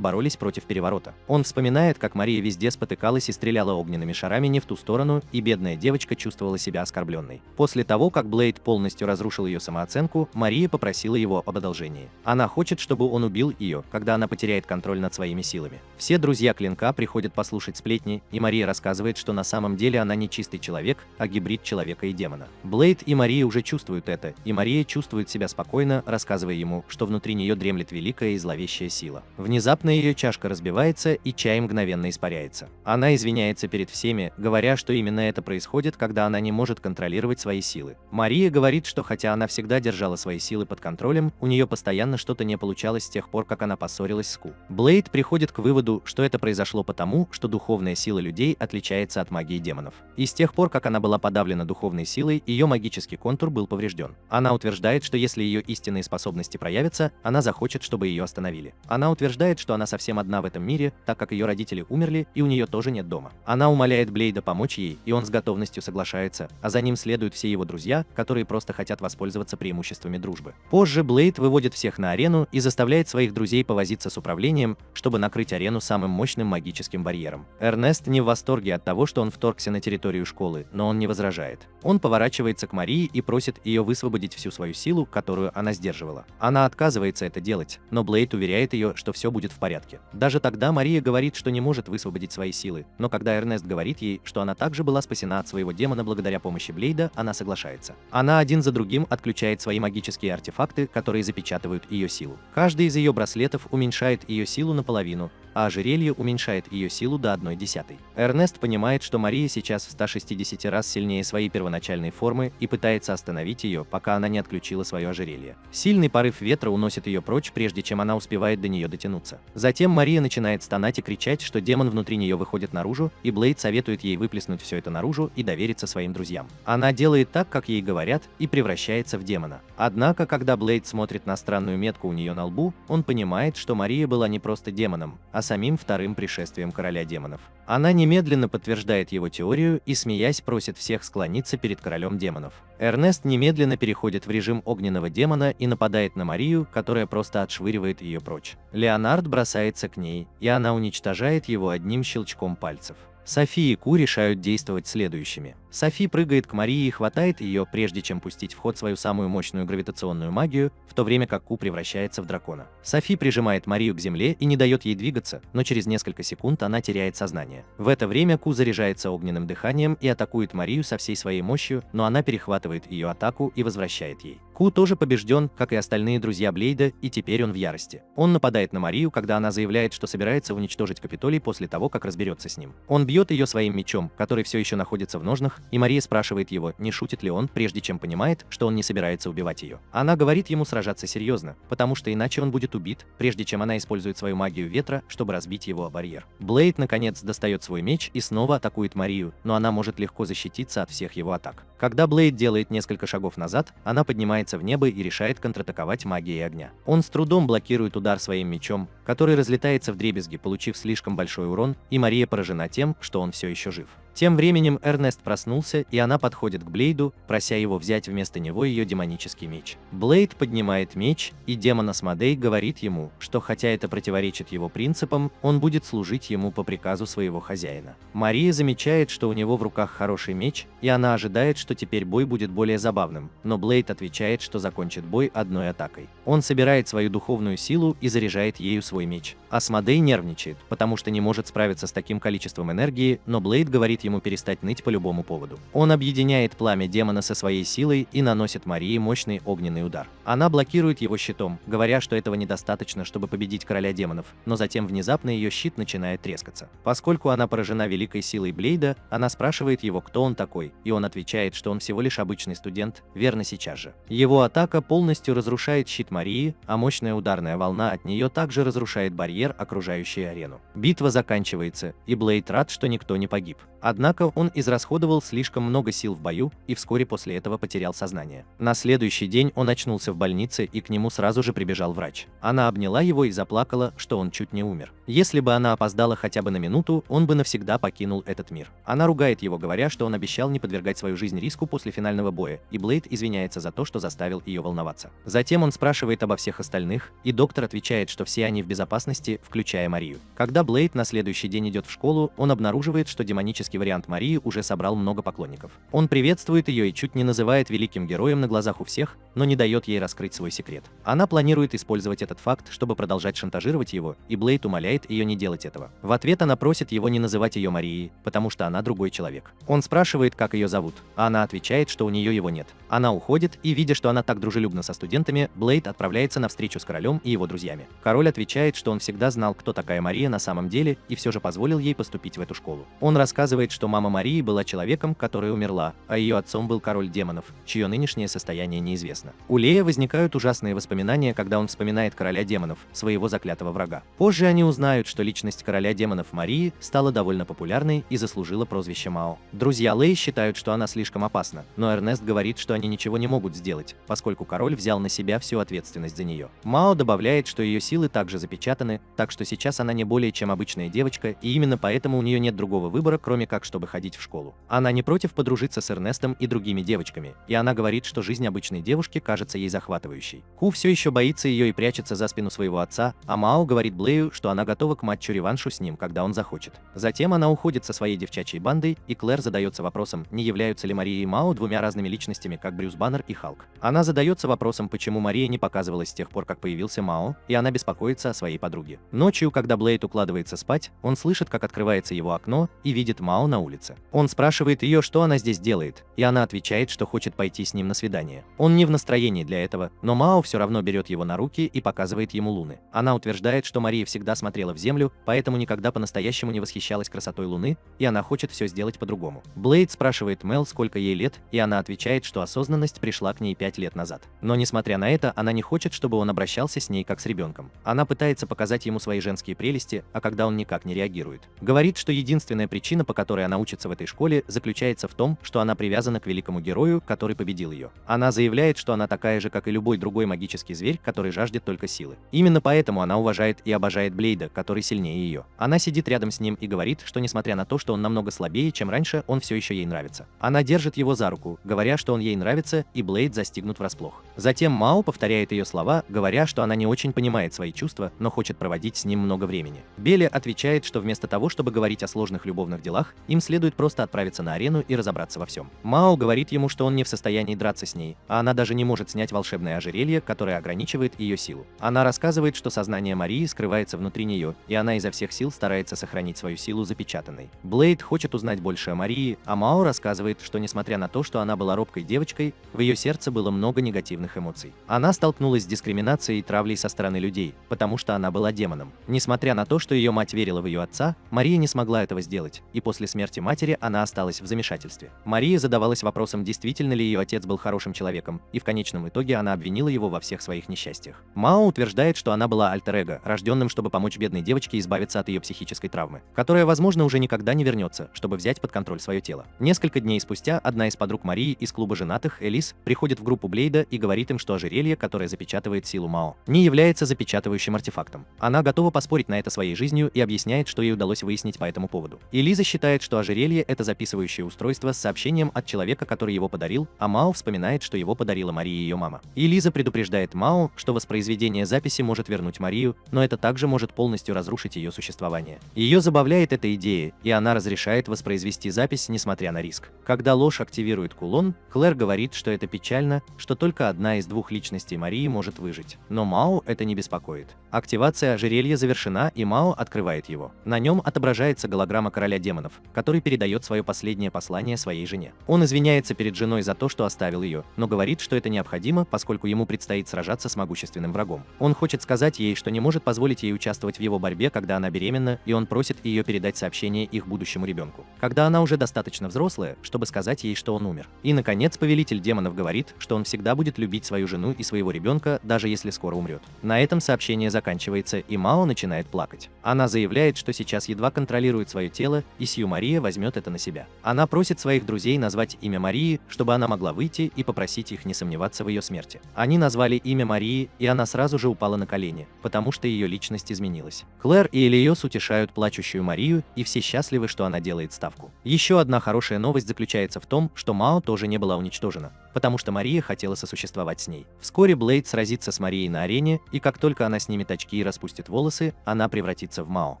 боролись против переворота. Он вспоминает, как Мария везде спотыкалась и стреляла огненными шарами не в ту сторону, и бедная девочка чувствовала себя оскорбленной. После того, как Блейд полностью разрушил ее самооценку, Мария попросила его об одолжении. Она хочет, чтобы он убил ее, когда она потеряет контроль над своими силами. Все друзья Клинка приходят послушать сплетни, и Мария рассказывает, что на самом деле она не чистый человек, а гибрид человека и демона. Блейд и Мария уже чувствуют это, и Мария чувствует себя спокойно, рассказывая ему, что внутри нее дремлет великая и зловещая сила. Внезапно ее чашка разбивается, и чай мгновенно испаряется. Она извиняется перед всеми, говоря, что именно это происходит, когда она не может контролировать свои силы. Мария говорит, что хотя она всегда держала свои силы под контролем, у нее постоянно что-то не получалось с тех пор, как она поссорилась с Ку. Блейд приходит к выводу, что это произошло потому, что духовная сила людей отличается от магии демонов. И с тех пор, как она была подавлена духовной силой, ее магический контур был поврежден. Она утверждает, что если ее истинные способности проявятся, она захочет, чтобы ее остановили. Она утверждает, что она совсем одна в этом мире, так как ее родители умерли, и у нее тоже нет дома. Она умоляет Блейда помочь ей, и он с готовностью соглашается, а за ним следуют все его друзья, которые просто хотят воспользоваться преимуществами дружбы. Позже Блейд выводит всех на арену и заставляет своих друзей повозиться с управлением, чтобы накрыть арену самым мощным магическим барьером. Эрнест не в восторге от того, что он вторгся на территорию школы, но он не возражает. Он поворачивается к Марии и просит ее высвободить всю свою силу, которую она сдерживала. Она отказывается это делать, но Блейд уверяет ее, что все будет в порядке. Даже тогда Мария говорит, что не может высвободить свои силы, но когда Эрнест говорит ей, что она также была спасена от своего демона благодаря помощи Блейда, она соглашается. Она один за другим отключает свои магические артефакты, которые запечатывают ее силу. Каждый из ее браслетов уменьшает ее силу наполовину, а ожерелье уменьшает ее силу до 1/10. Эрнест понимает, что Мария сейчас в 160 раз сильнее своей первоначальной формы и пытается остановить ее, пока она не отключила свое ожерелье. Сильный порыв ветра уносит ее прочь, прежде чем она успевает до нее дотянуться. Затем Мария начинает стонать и кричать, что демон внутри нее выходит наружу, и Блейд советует ей выплеснуть все это наружу и довериться своим друзьям. Она делает так, как ей говорят, и превращается в демона. Однако, когда Блейд смотрит на странную метку у нее на лбу, он понимает, что Мария была не просто демоном, а самим вторым пришествием короля демонов. Она немедленно подтверждает его теорию и, смеясь, просит всех склониться перед королем демонов. Эрнест немедленно переходит в режим огненного демона и нападает на Марию, которая просто отшвыривает ее прочь. Леонард бросается к ней, и она уничтожает его одним щелчком пальцев. Софи и Ку решают действовать следующими. Софи прыгает к Марии и хватает ее, прежде чем пустить в ход свою самую мощную гравитационную магию, в то время как Ку превращается в дракона. Софи прижимает Марию к земле и не дает ей двигаться, но через несколько секунд она теряет сознание. В это время Ку заряжается огненным дыханием и атакует Марию со всей своей мощью, но она перехватывает ее атаку и возвращает ей. Ку тоже побежден, как и остальные друзья Блейда, и теперь он в ярости. Он нападает на Марию, когда она заявляет, что собирается уничтожить Капитолий после того, как разберется с ним. Он бьет ее своим мечом, который все еще находится в ножнах, и Мария спрашивает его, не шутит ли он, прежде чем понимает, что он не собирается убивать ее. Она говорит ему сражаться серьезно, потому что иначе он будет убит, прежде чем она использует свою магию ветра, чтобы разбить его о барьер. Блейд наконец достает свой меч и снова атакует Марию, но она может легко защититься от всех его атак. Когда Блейд делает несколько шагов назад, она поднимается в небо и решает контратаковать магией огня. Он с трудом блокирует удар своим мечом, который разлетается вдребезги, получив слишком большой урон, и Мария поражена тем, что он все еще жив. Тем временем Эрнест проснулся, и она подходит к Блейду, прося его взять вместо него ее демонический меч. Блейд поднимает меч, и демон Асмодей говорит ему, что хотя это противоречит его принципам, он будет служить ему по приказу своего хозяина. Мария замечает, что у него в руках хороший меч, и она ожидает, что теперь бой будет более забавным, но Блейд отвечает, что закончит бой одной атакой. Он собирает свою духовную силу и заряжает ею свой меч. Асмодей нервничает, потому что не может справиться с таким количеством энергии, но Блейд говорит ему перестать ныть по любому поводу. Он объединяет пламя демона со своей силой и наносит Марии мощный огненный удар. Она блокирует его щитом, говоря, что этого недостаточно, чтобы победить короля демонов, но затем внезапно ее щит начинает трескаться. Поскольку она поражена великой силой Блейда, она спрашивает его, кто он такой, и он отвечает, что он всего лишь обычный студент, верно сейчас же. Его атака полностью разрушает щит Марии, а мощная ударная волна от нее также разрушает барьер, окружающий арену. Битва заканчивается, и Блейд рад, что никто не погиб. Однако он израсходовал слишком много сил в бою и вскоре после этого потерял сознание. На следующий день он очнулся в больнице, и к нему сразу же прибежал врач. Она обняла его и заплакала, что он чуть не умер. Если бы она опоздала хотя бы на минуту, он бы навсегда покинул этот мир. Она ругает его, говоря, что он обещал не подвергать свою жизнь риску после финального боя, и Блейд извиняется за то, что заставил ее волноваться. Затем он спрашивает обо всех остальных, и доктор отвечает, что все они в безопасности, включая Марию. Когда Блейд на следующий день идет в школу, он обнаруживает, что демонический вариант Марии уже собрал много поклонников. Он приветствует ее и чуть не называет великим героем на глазах у всех, но не дает ей раскрыть свой секрет. Она планирует использовать этот факт, чтобы продолжать шантажировать его, и Блейд умоляет ее не делать этого. В ответ она просит его не называть ее Марией, потому что она другой человек. Он спрашивает, как ее зовут, а она отвечает, что у нее его нет. Она уходит, и видя, что она так дружелюбна со студентами, Блейд отправляется на встречу с королем и его друзьями. Король отвечает, что он всегда знал, кто такая Мария на самом деле, и все же позволил ей поступить в эту школу. Он рассказывает, что мама Марии была человеком, которая умерла, а ее отцом был король демонов, чье нынешнее состояние неизвестно. У Лея возникают ужасные воспоминания, когда он вспоминает короля демонов, своего заклятого врага. Позже они узнают, что личность короля демонов Марии стала довольно популярной и заслужила прозвище Мао. Друзья Лэй считают, что она слишком опасна, но Эрнест говорит, что они ничего не могут сделать, поскольку король взял на себя всю ответственность за нее. Мао добавляет, что ее силы также запечатаны, так что сейчас она не более чем обычная девочка, и именно поэтому у нее нет другого выбора, кроме как чтобы ходить в школу. Она не против подружиться с Эрнестом и другими девочками, и она говорит, что жизнь обычной девушки кажется ей захватывающей. Ку все еще боится ее и прячется за спину своего отца, а Мао говорит Блею, что она готова к матчу-реваншу с ним, когда он захочет. Затем она уходит со своей девчачьей бандой, и Клэр задается вопросом, не являются ли Мария и Мао двумя разными личностями, как Брюс Баннер и Халк. Она задается вопросом, почему Мария не показывалась с тех пор, как появился Мао, и она беспокоится о своей подруге. Ночью, когда Блейд укладывается спать, он слышит, как открывается его окно, и видит Мао на улице. Он спрашивает ее, что она здесь делает, и она отвечает, что хочет пойти с ним на свидание. Он не в настроении для этого, но Мао все равно берет его на руки и показывает ему луны. Она утверждает, что Мария всегда смотрела в землю, поэтому никогда по-настоящему не восхищалась красотой луны, и она хочет все сделать по-другому. Блейд спрашивает Мел, сколько ей лет, и она отвечает, что осознанность пришла к ней 5 лет назад. Но несмотря на это, она не хочет, чтобы он обращался с ней как с ребенком. Она пытается показать ему свои женские прелести, а когда он никак не реагирует. Говорит, что единственная причина, по которой она учится в этой школе, заключается в том, что она привязана к великому герою, который победил ее. Она заявляет, что она такая же, как и любой другой магический зверь, который жаждет только силы. Именно поэтому она уважает и обожает Блейда, который сильнее ее. Она сидит рядом с ним и говорит, что несмотря на то, что он намного слабее, чем раньше, он все еще ей нравится. Она держит его за руку, говоря, что он ей нравится, и Блейд застигнут врасплох. Затем Мао повторяет ее слова, говоря, что она не очень понимает свои чувства, но хочет проводить с ним много времени. Белли отвечает, что вместо того, чтобы говорить о сложных любовных делах, им следует просто отправиться на арену и разобраться во всем. Мао говорит ему, что он не в состоянии драться с ней, а она даже не может снять волшебное ожерелье, которое ограничивает ее силу. Она рассказывает, что сознание Марии скрывается внутри нее, и она изо всех сил старается сохранить свою силу запечатанной. Блейд хочет узнать больше о Марии, а Мао рассказывает, что несмотря на то, что она была робкой девочкой, в ее сердце было много негативных эмоций. Она столкнулась с дискриминацией и травлей со стороны людей, потому что она была демоном. Несмотря на то, что ее мать верила в ее отца, Мария не смогла этого сделать, и после смерти матери она осталась в замешательстве. Мария задавалась вопросом, действительно ли ее отец был хорошим человеком, и в конечном итоге она обвинила его во всех своих несчастьях. Мао утверждает, что она была альтер-эго, рожденным, чтобы помочь бедной девочке избавиться от ее психической травмы, которая, возможно, уже никогда не вернется, чтобы взять под контроль свое тело. Несколько дней спустя одна из подруг Марии из клуба женатых, Элис, приходит в группу Блейда и говорит им, что ожерелье, которое запечатывает силу Мао, не является запечатывающим артефактом. Она готова поспорить на это своей жизнью и объясняет, что ей удалось выяснить по этому поводу. Элиза считает, что ожерелье — это записывающее устройство с сообщением от человека, который его подарил, а Мао вспоминает, что его подарила Мария и ее мама. Элиза предупреждает Мао, что воспроизведение записи может вернуть Марию, но это также может полностью разрушить ее существование. Ее забавляет эта идея, и она разрешает воспроизвести запись, несмотря на риск. Когда ложь активирует кулон, Клэр говорит, что это печально, что только одна из двух личностей Марии может выжить. Но Мао это не беспокоит. Активация ожерелья завершена, и Мао открывает его. На нем отображается голограмма короля демонов, который передает свое последнее послание своей жене. Он извиняется перед женой за то, что оставил ее, но говорит, что это необходимо, поскольку ему предстоит сражаться с могущественным врагом. Он хочет сказать ей, что не может позволить ей участвовать в его борьбе, когда она беременна, и он просит ее передать сообщение их будущему ребенку, когда она уже достаточно взрослая, чтобы сказать ей, что он умер. И, наконец, повелитель демонов говорит, что он всегда будет любить свою жену и своего ребенка, даже если скоро умрет. На этом сообщение заканчивается, и Мао начинает плакать. Она заявляет, что сейчас едва контролирует свое тело, и Сью Мари Мария возьмет это на себя. Она просит своих друзей назвать имя Марии, чтобы она могла выйти и попросить их не сомневаться в ее смерти. Они назвали имя Марии, и она сразу же упала на колени, потому что ее личность изменилась. Клэр и Элиос утешают плачущую Марию, и все счастливы, что она делает ставку. Еще одна хорошая новость заключается в том, что Мао тоже не была уничтожена, потому что Мария хотела сосуществовать с ней. Вскоре Блейд сразится с Марией на арене, и как только она снимет очки и распустит волосы, она превратится в Мао.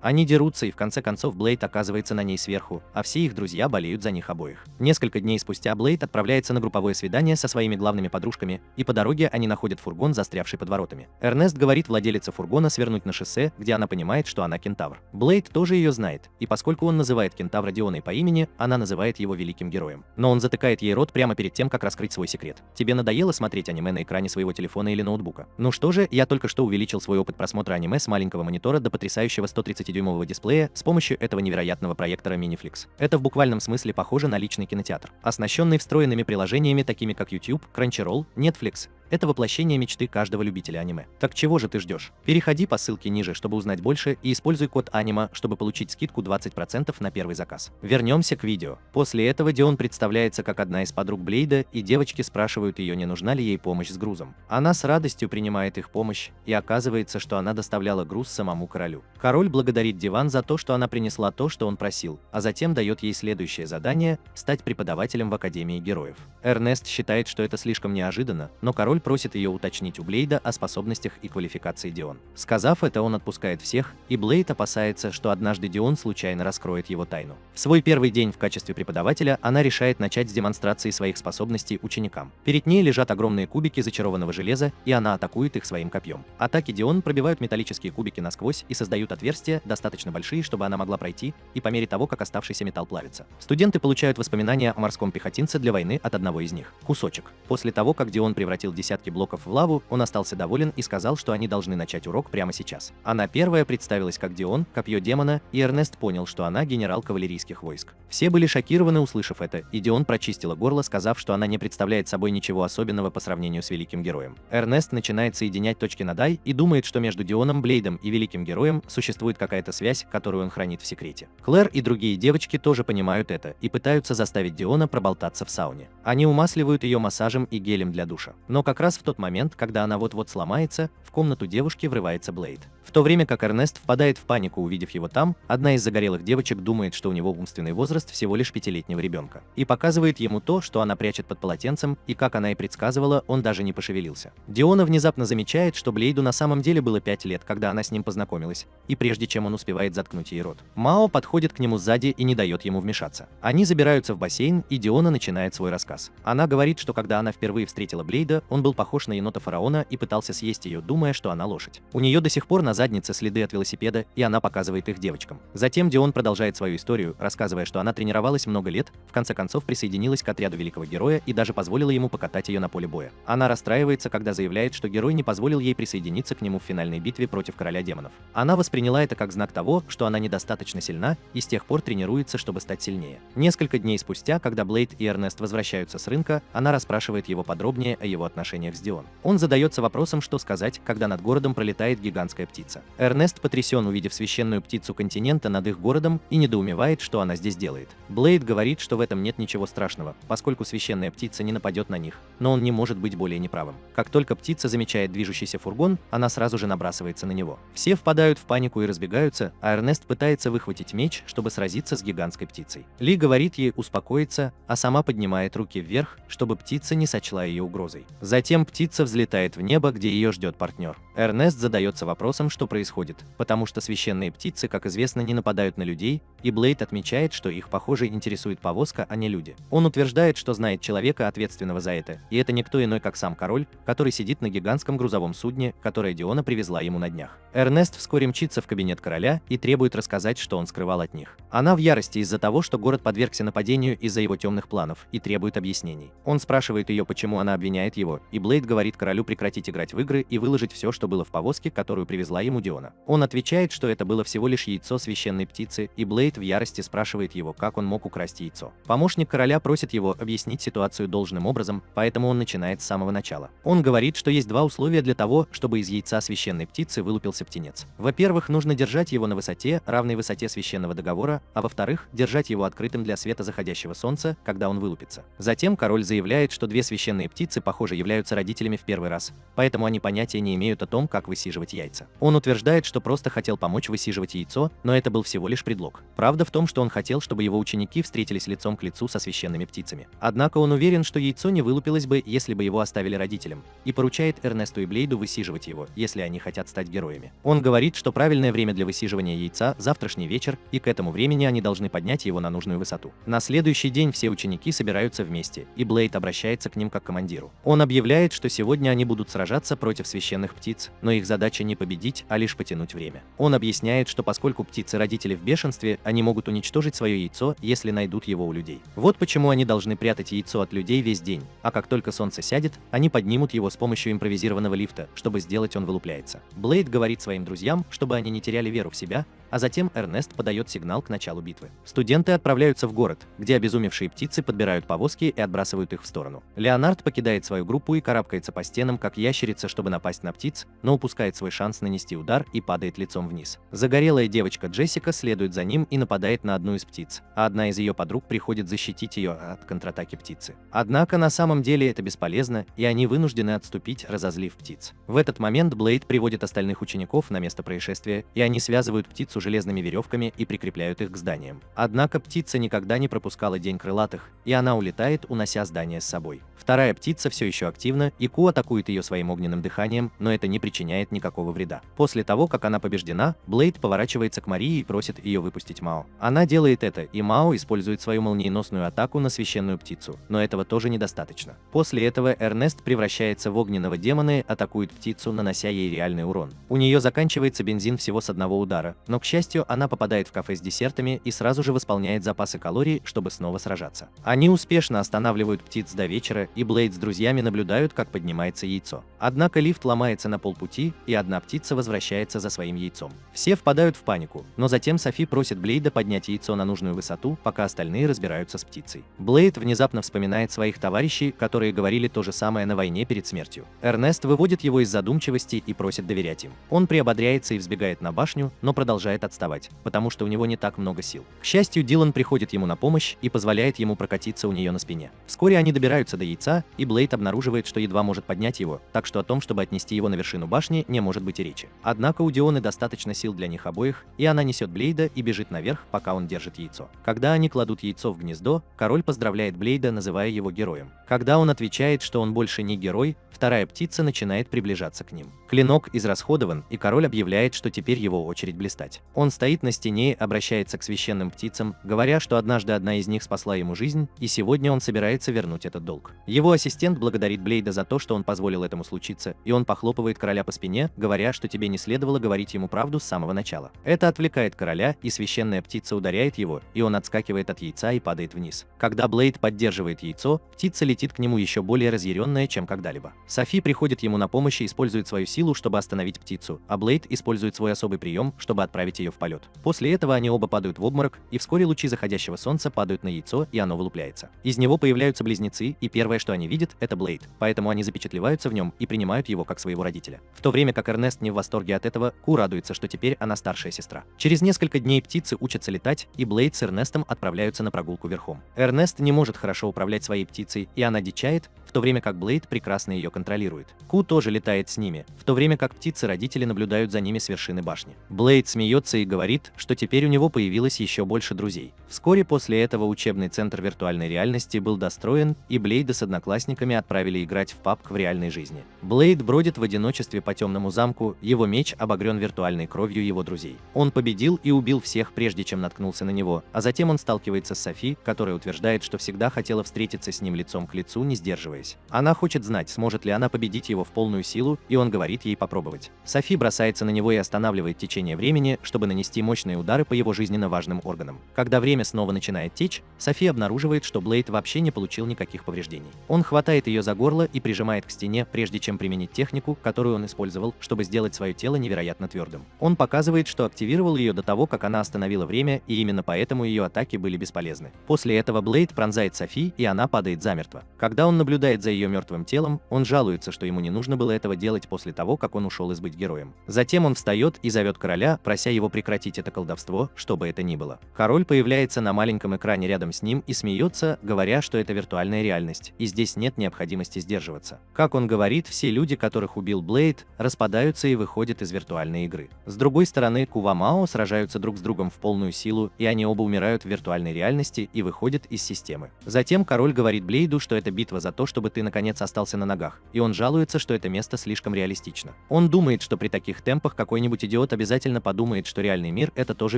Они дерутся, и в конце концов Блейд оказывается на ней сверху, а все их друзья болеют за них обоих. Несколько дней спустя Блейд отправляется на групповое свидание со своими главными подружками, и по дороге они находят фургон, застрявший под воротами. Эрнест говорит владелице фургона свернуть на шоссе, где она понимает, что она кентавр. Блейд тоже ее знает, и поскольку он называет кентавра Дионой по имени, она называет его великим героем. Но он затыкает ей рот прямо перед тем, как раскрыть свой секрет. Тебе надоело смотреть аниме на экране своего телефона или ноутбука? Ну что же, я только что увеличил свой опыт просмотра аниме с маленького монитора до потрясающего 130-дюймового дисплея с помощью этого невероятного проектора Miniflix. Это в буквальном смысле похоже на личный кинотеатр, оснащенный встроенными приложениями такими как YouTube, Crunchyroll, Netflix. Это воплощение мечты каждого любителя аниме. Так чего же ты ждешь? Переходи по ссылке ниже, чтобы узнать больше, и используй код ANIMA, чтобы получить скидку 20% на первый заказ. Вернемся к видео. После этого Дион представляется как одна из подруг Блейда, и девочки спрашивают ее, не нужна ли ей помощь с грузом. Она с радостью принимает их помощь, и оказывается, что она доставляла груз самому королю. Король благодарит Диван за то, что она принесла то, что он просил, а затем дает ей следующее задание – стать преподавателем в Академии Героев. Эрнест считает, что это слишком неожиданно, но король просит ее уточнить у Блейда о способностях и квалификации Дион. Сказав это, он отпускает всех, и Блейд опасается, что однажды Дион случайно раскроет его тайну. В свой первый день в качестве преподавателя она решает начать с демонстрации своих способностей ученикам. Перед ней лежат огромные кубики зачарованного железа, и она атакует их своим копьем. Атаки Дион пробивают металлические кубики насквозь и создают отверстия, достаточно большие, чтобы она могла пройти, и по мере того, как оставшийся металл плавится. Студенты получают воспоминания о морском пехотинце для войны от одного из них. Кусочек. После того, как Дион превратил десятки блоков в лаву, он остался доволен и сказал, что они должны начать урок прямо сейчас. Она первая представилась как Дион, копье демона, и Эрнест понял, что она генерал кавалерийских войск. Все были шокированы, услышав это, и Дион прочистила горло, сказав, что она не представляет собой ничего особенного по сравнению с великим героем. Эрнест начинает соединять точки над «и» и думает, что между Дионом, Блейдом и великим героем существует какая-то связь, которую он хранит в секрете. Клэр и другие девочки тоже понимают это и пытаются заставить Диона проболтаться в сауне. Они умасливают ее массажем и гелем для душа. Но как раз в тот момент, когда она вот-вот сломается, в комнату девушки врывается Блейд. В то время как Эрнест впадает в панику, увидев его там, одна из загорелых девочек думает, что у него умственный возраст всего лишь 5-летнего ребенка, и показывает ему то, что она прячет под полотенцем, и как она и предсказывала, он даже не пошевелился. Диона внезапно замечает, что Блейду на самом деле было 5 лет, когда она с ним познакомилась, и прежде чем он успевает заткнуть ей рот, Мао подходит к нему сзади и не дает ему вмешаться. Они забираются в бассейн, и Диона начинает свой рассказ. Она говорит, что когда она впервые встретила Блейда, он был похож на енота фараона и пытался съесть ее, думая, что она лошадь. У нее до сих пор на заднице следы от велосипеда, и она показывает их девочкам. Затем Дион продолжает свою историю, рассказывая, что она тренировалась много лет, в конце концов присоединилась к отряду великого героя и даже позволила ему покатать ее на поле боя. Она расстраивается, когда заявляет, что герой не позволил ей присоединиться к нему в финальной битве против короля демонов. Она восприняла это как знак того, что она недостаточно сильна, и с тех пор тренируется, чтобы стать сильнее. Несколько дней спустя, когда Блейд и Эрнест возвращаются с рынка, она расспрашивает его подробнее о его отношениях с Дион. Он задается вопросом, что сказать, когда над городом пролетает гигантская птица. Эрнест потрясен, увидев священную птицу континента над их городом, и недоумевает, что она здесь делает. Блейд говорит, что в этом нет ничего страшного, поскольку священная птица не нападет на них, но он не может быть более неправым. Как только птица замечает движущийся фургон, она сразу же набрасывается на него. Все впадают в панику и разбегаются, а Эрнест пытается выхватить меч, чтобы сразиться с гигантской птицей. Ли говорит ей успокоиться, а сама поднимает руки вверх, чтобы птица не сочла ее угрозой. Затем птица взлетает в небо, где ее ждет партнер. Эрнест задается вопросом, что происходит, потому что священные птицы, как известно, не нападают на людей, и Блейд отмечает, что их, похоже, интересует повозка, а не люди. Он утверждает, что знает человека, ответственного за это, и это никто иной, как сам король, который сидит на гигантском грузовом судне, которое Диона привезла ему на днях. Эрнест вскоре мчится в кабинет короля и требует рассказать, что он скрывал от них. Она в ярости из-за того, что город подвергся нападению из-за его темных планов, и требует объяснений. Он спрашивает ее, почему она обвиняет его, и Блейд говорит королю прекратить играть в игры и выложить все, что было в повозке, которую привезла спасла ему Диона. Он отвечает, что это было всего лишь яйцо священной птицы, и Блейд в ярости спрашивает его, как он мог украсть яйцо. Помощник короля просит его объяснить ситуацию должным образом, поэтому он начинает с самого начала. Он говорит, что есть два условия для того, чтобы из яйца священной птицы вылупился птенец. Во-первых, нужно держать его на высоте, равной высоте священного договора, а во-вторых, держать его открытым для света заходящего солнца, когда он вылупится. Затем король заявляет, что две священные птицы, похоже, являются родителями в первый раз, поэтому они понятия не имеют о том, как высиживать яйца. Он утверждает, что просто хотел помочь высиживать яйцо, но это был всего лишь предлог. Правда в том, что он хотел, чтобы его ученики встретились лицом к лицу со священными птицами. Однако он уверен, что яйцо не вылупилось бы, если бы его оставили родителям, и поручает Эрнесту и Блейду высиживать его, если они хотят стать героями. Он говорит, что правильное время для высиживания яйца – завтрашний вечер, и к этому времени они должны поднять его на нужную высоту. На следующий день все ученики собираются вместе, и Блейд обращается к ним как к командиру. Он объявляет, что сегодня они будут сражаться против священных птиц, но их задача не победить, а лишь потянуть время. Он объясняет, что поскольку птицы-родители в бешенстве, они могут уничтожить свое яйцо, если найдут его у людей. Вот почему они должны прятать яйцо от людей весь день, а как только солнце сядет, они поднимут его с помощью импровизированного лифта, чтобы сделать он вылупляется. Блейд говорит своим друзьям, чтобы они не теряли веру в себя, а затем Эрнест подает сигнал к началу битвы. Студенты отправляются в город, где обезумевшие птицы подбирают повозки и отбрасывают их в сторону. Леонард покидает свою группу и карабкается по стенам, как ящерица, чтобы напасть на птиц, но упускает свой шанс нанести удар и падает лицом вниз. Загорелая девочка Джессика следует за ним и нападает на одну из птиц, а одна из ее подруг приходит защитить ее от контратаки птицы. Однако на самом деле это бесполезно, и они вынуждены отступить, разозлив птиц. В этот момент Блейд приводит остальных учеников на место происшествия, и они связывают птицу железными веревками и прикрепляют их к зданиям. Однако птица никогда не пропускала День крылатых, и она улетает, унося здание с собой. Вторая птица все еще активна, и Ку атакует ее своим огненным дыханием, но это не причиняет никакого вреда. После того, как она побеждена, Блейд поворачивается к Марии и просит ее выпустить Мао. Она делает это, и Мао использует свою молниеносную атаку на священную птицу, но этого тоже недостаточно. После этого Эрнест превращается в огненного демона и атакует птицу, нанося ей реальный урон. У нее заканчивается бензин всего с одного удара, но, к счастью, она попадает в кафе с десертами и сразу же восполняет запасы калорий, чтобы снова сражаться. Они успешно останавливают птиц до вечера, и Блейд с друзьями наблюдают, как поднимается яйцо. Однако лифт ломается на полпути, и одна птица возвращается за своим яйцом. Все впадают в панику, но затем Софи просит Блейда поднять яйцо на нужную высоту, пока остальные разбираются с птицей. Блейд внезапно вспоминает своих товарищей, которые говорили то же самое на войне перед смертью. Эрнест выводит его из задумчивости и просит доверять им. Он приободряется и взбегает на башню, но продолжает отставать, потому что у него не так много сил. К счастью, Дилан приходит ему на помощь и позволяет ему прокатиться у нее на спине. Вскоре они добираются до яйца, и Блейд обнаруживает, что едва может поднять его, так что о том, чтобы отнести его на вершину башни, не может быть и речи. Однако у Дионы достаточно сил для них обоих, и она несет Блейда и бежит наверх, пока он держит яйцо. Когда они кладут яйцо в гнездо, король поздравляет Блейда, называя его героем. Когда он отвечает, что он больше не герой, вторая птица начинает приближаться к ним. Клинок израсходован, и король объявляет, что теперь его очередь блистать. Он стоит на стене и обращается к священным птицам, говоря, что однажды одна из них спасла ему жизнь, и сегодня он собирается вернуть этот долг. Его ассистент благодарит Блейда за то, что он позволил этому случиться, и он похлопывает короля по спине, говоря, что тебе не следовало говорить ему правду с самого начала. Это отвлекает короля, и священная птица ударяет его, и он отскакивает от яйца и падает вниз. Когда Блейд поддерживает яйцо, птица летит к нему еще более разъяренная, чем когда-либо. Софи приходит ему на помощь и использует свою силу, чтобы остановить птицу, а Блейд использует свой особый прием, чтобы отправить ее в полет. После этого они оба падают в обморок, и вскоре лучи заходящего солнца падают на яйцо, и оно вылупляется. Из него появляются близнецы, и первое, что они видят, это Блейд, поэтому они запечатлеваются в нем и принимают его как своего родителя. В то время как Эрнест не в восторге от этого, Ку радуется, что теперь она старшая сестра. Через несколько дней птицы учатся летать, и Блейд с Эрнестом отправляются на прогулку верхом. Эрнест не может хорошо управлять своей птицей, и она дичает, в то время как Блейд прекрасно ее контролирует. Ку тоже летает с ними, в то время как птицы-родители наблюдают за ними с вершины башни. Блейд смеется и говорит, что теперь у него появилось еще больше друзей. Вскоре после этого учебный центр виртуальной реальности был достроен, и Блейда с одноклассниками отправили играть в PUBG в реальной жизни. Блейд бродит в одиночестве по темному замку, его меч обогрен виртуальной кровью его друзей. Он победил и убил всех, прежде чем наткнулся на него, а затем он сталкивается с Софи, которая утверждает, что всегда хотела встретиться с ним лицом к лицу, не сдерживаясь. прислушиваясь. Она хочет знать, сможет ли она победить его в полную силу, и он говорит ей попробовать. Софи бросается на него и останавливает течение времени, чтобы нанести мощные удары по его жизненно важным органам. Когда время снова начинает течь, Софи обнаруживает, что Блейд вообще не получил никаких повреждений. Он хватает ее за горло и прижимает к стене, прежде чем применить технику, которую он использовал, чтобы сделать свое тело невероятно твердым. Он показывает, что активировал ее до того, как она остановила время, и именно поэтому ее атаки были бесполезны. После этого Блейд пронзает Софи, и она падает замертво. Когда он наблюдает за ее мертвым телом, он жалуется, что ему не нужно было этого делать после того, как он ушел из быть героем. Затем он встает и зовет короля, прося его прекратить это колдовство, что бы это ни было. Король появляется на маленьком экране рядом с ним и смеется, говоря, что это виртуальная реальность, и здесь нет необходимости сдерживаться. Как он говорит, все люди, которых убил Блейд, распадаются и выходят из виртуальной игры. С другой стороны, Кува Мао сражаются друг с другом в полную силу, и они оба умирают в виртуальной реальности и выходят из системы. Затем король говорит Блейду, что это битва за то, чтобы ты наконец остался на ногах, и он жалуется, что это место слишком реалистично. Он думает, что при таких темпах какой-нибудь идиот обязательно подумает, что реальный мир — это тоже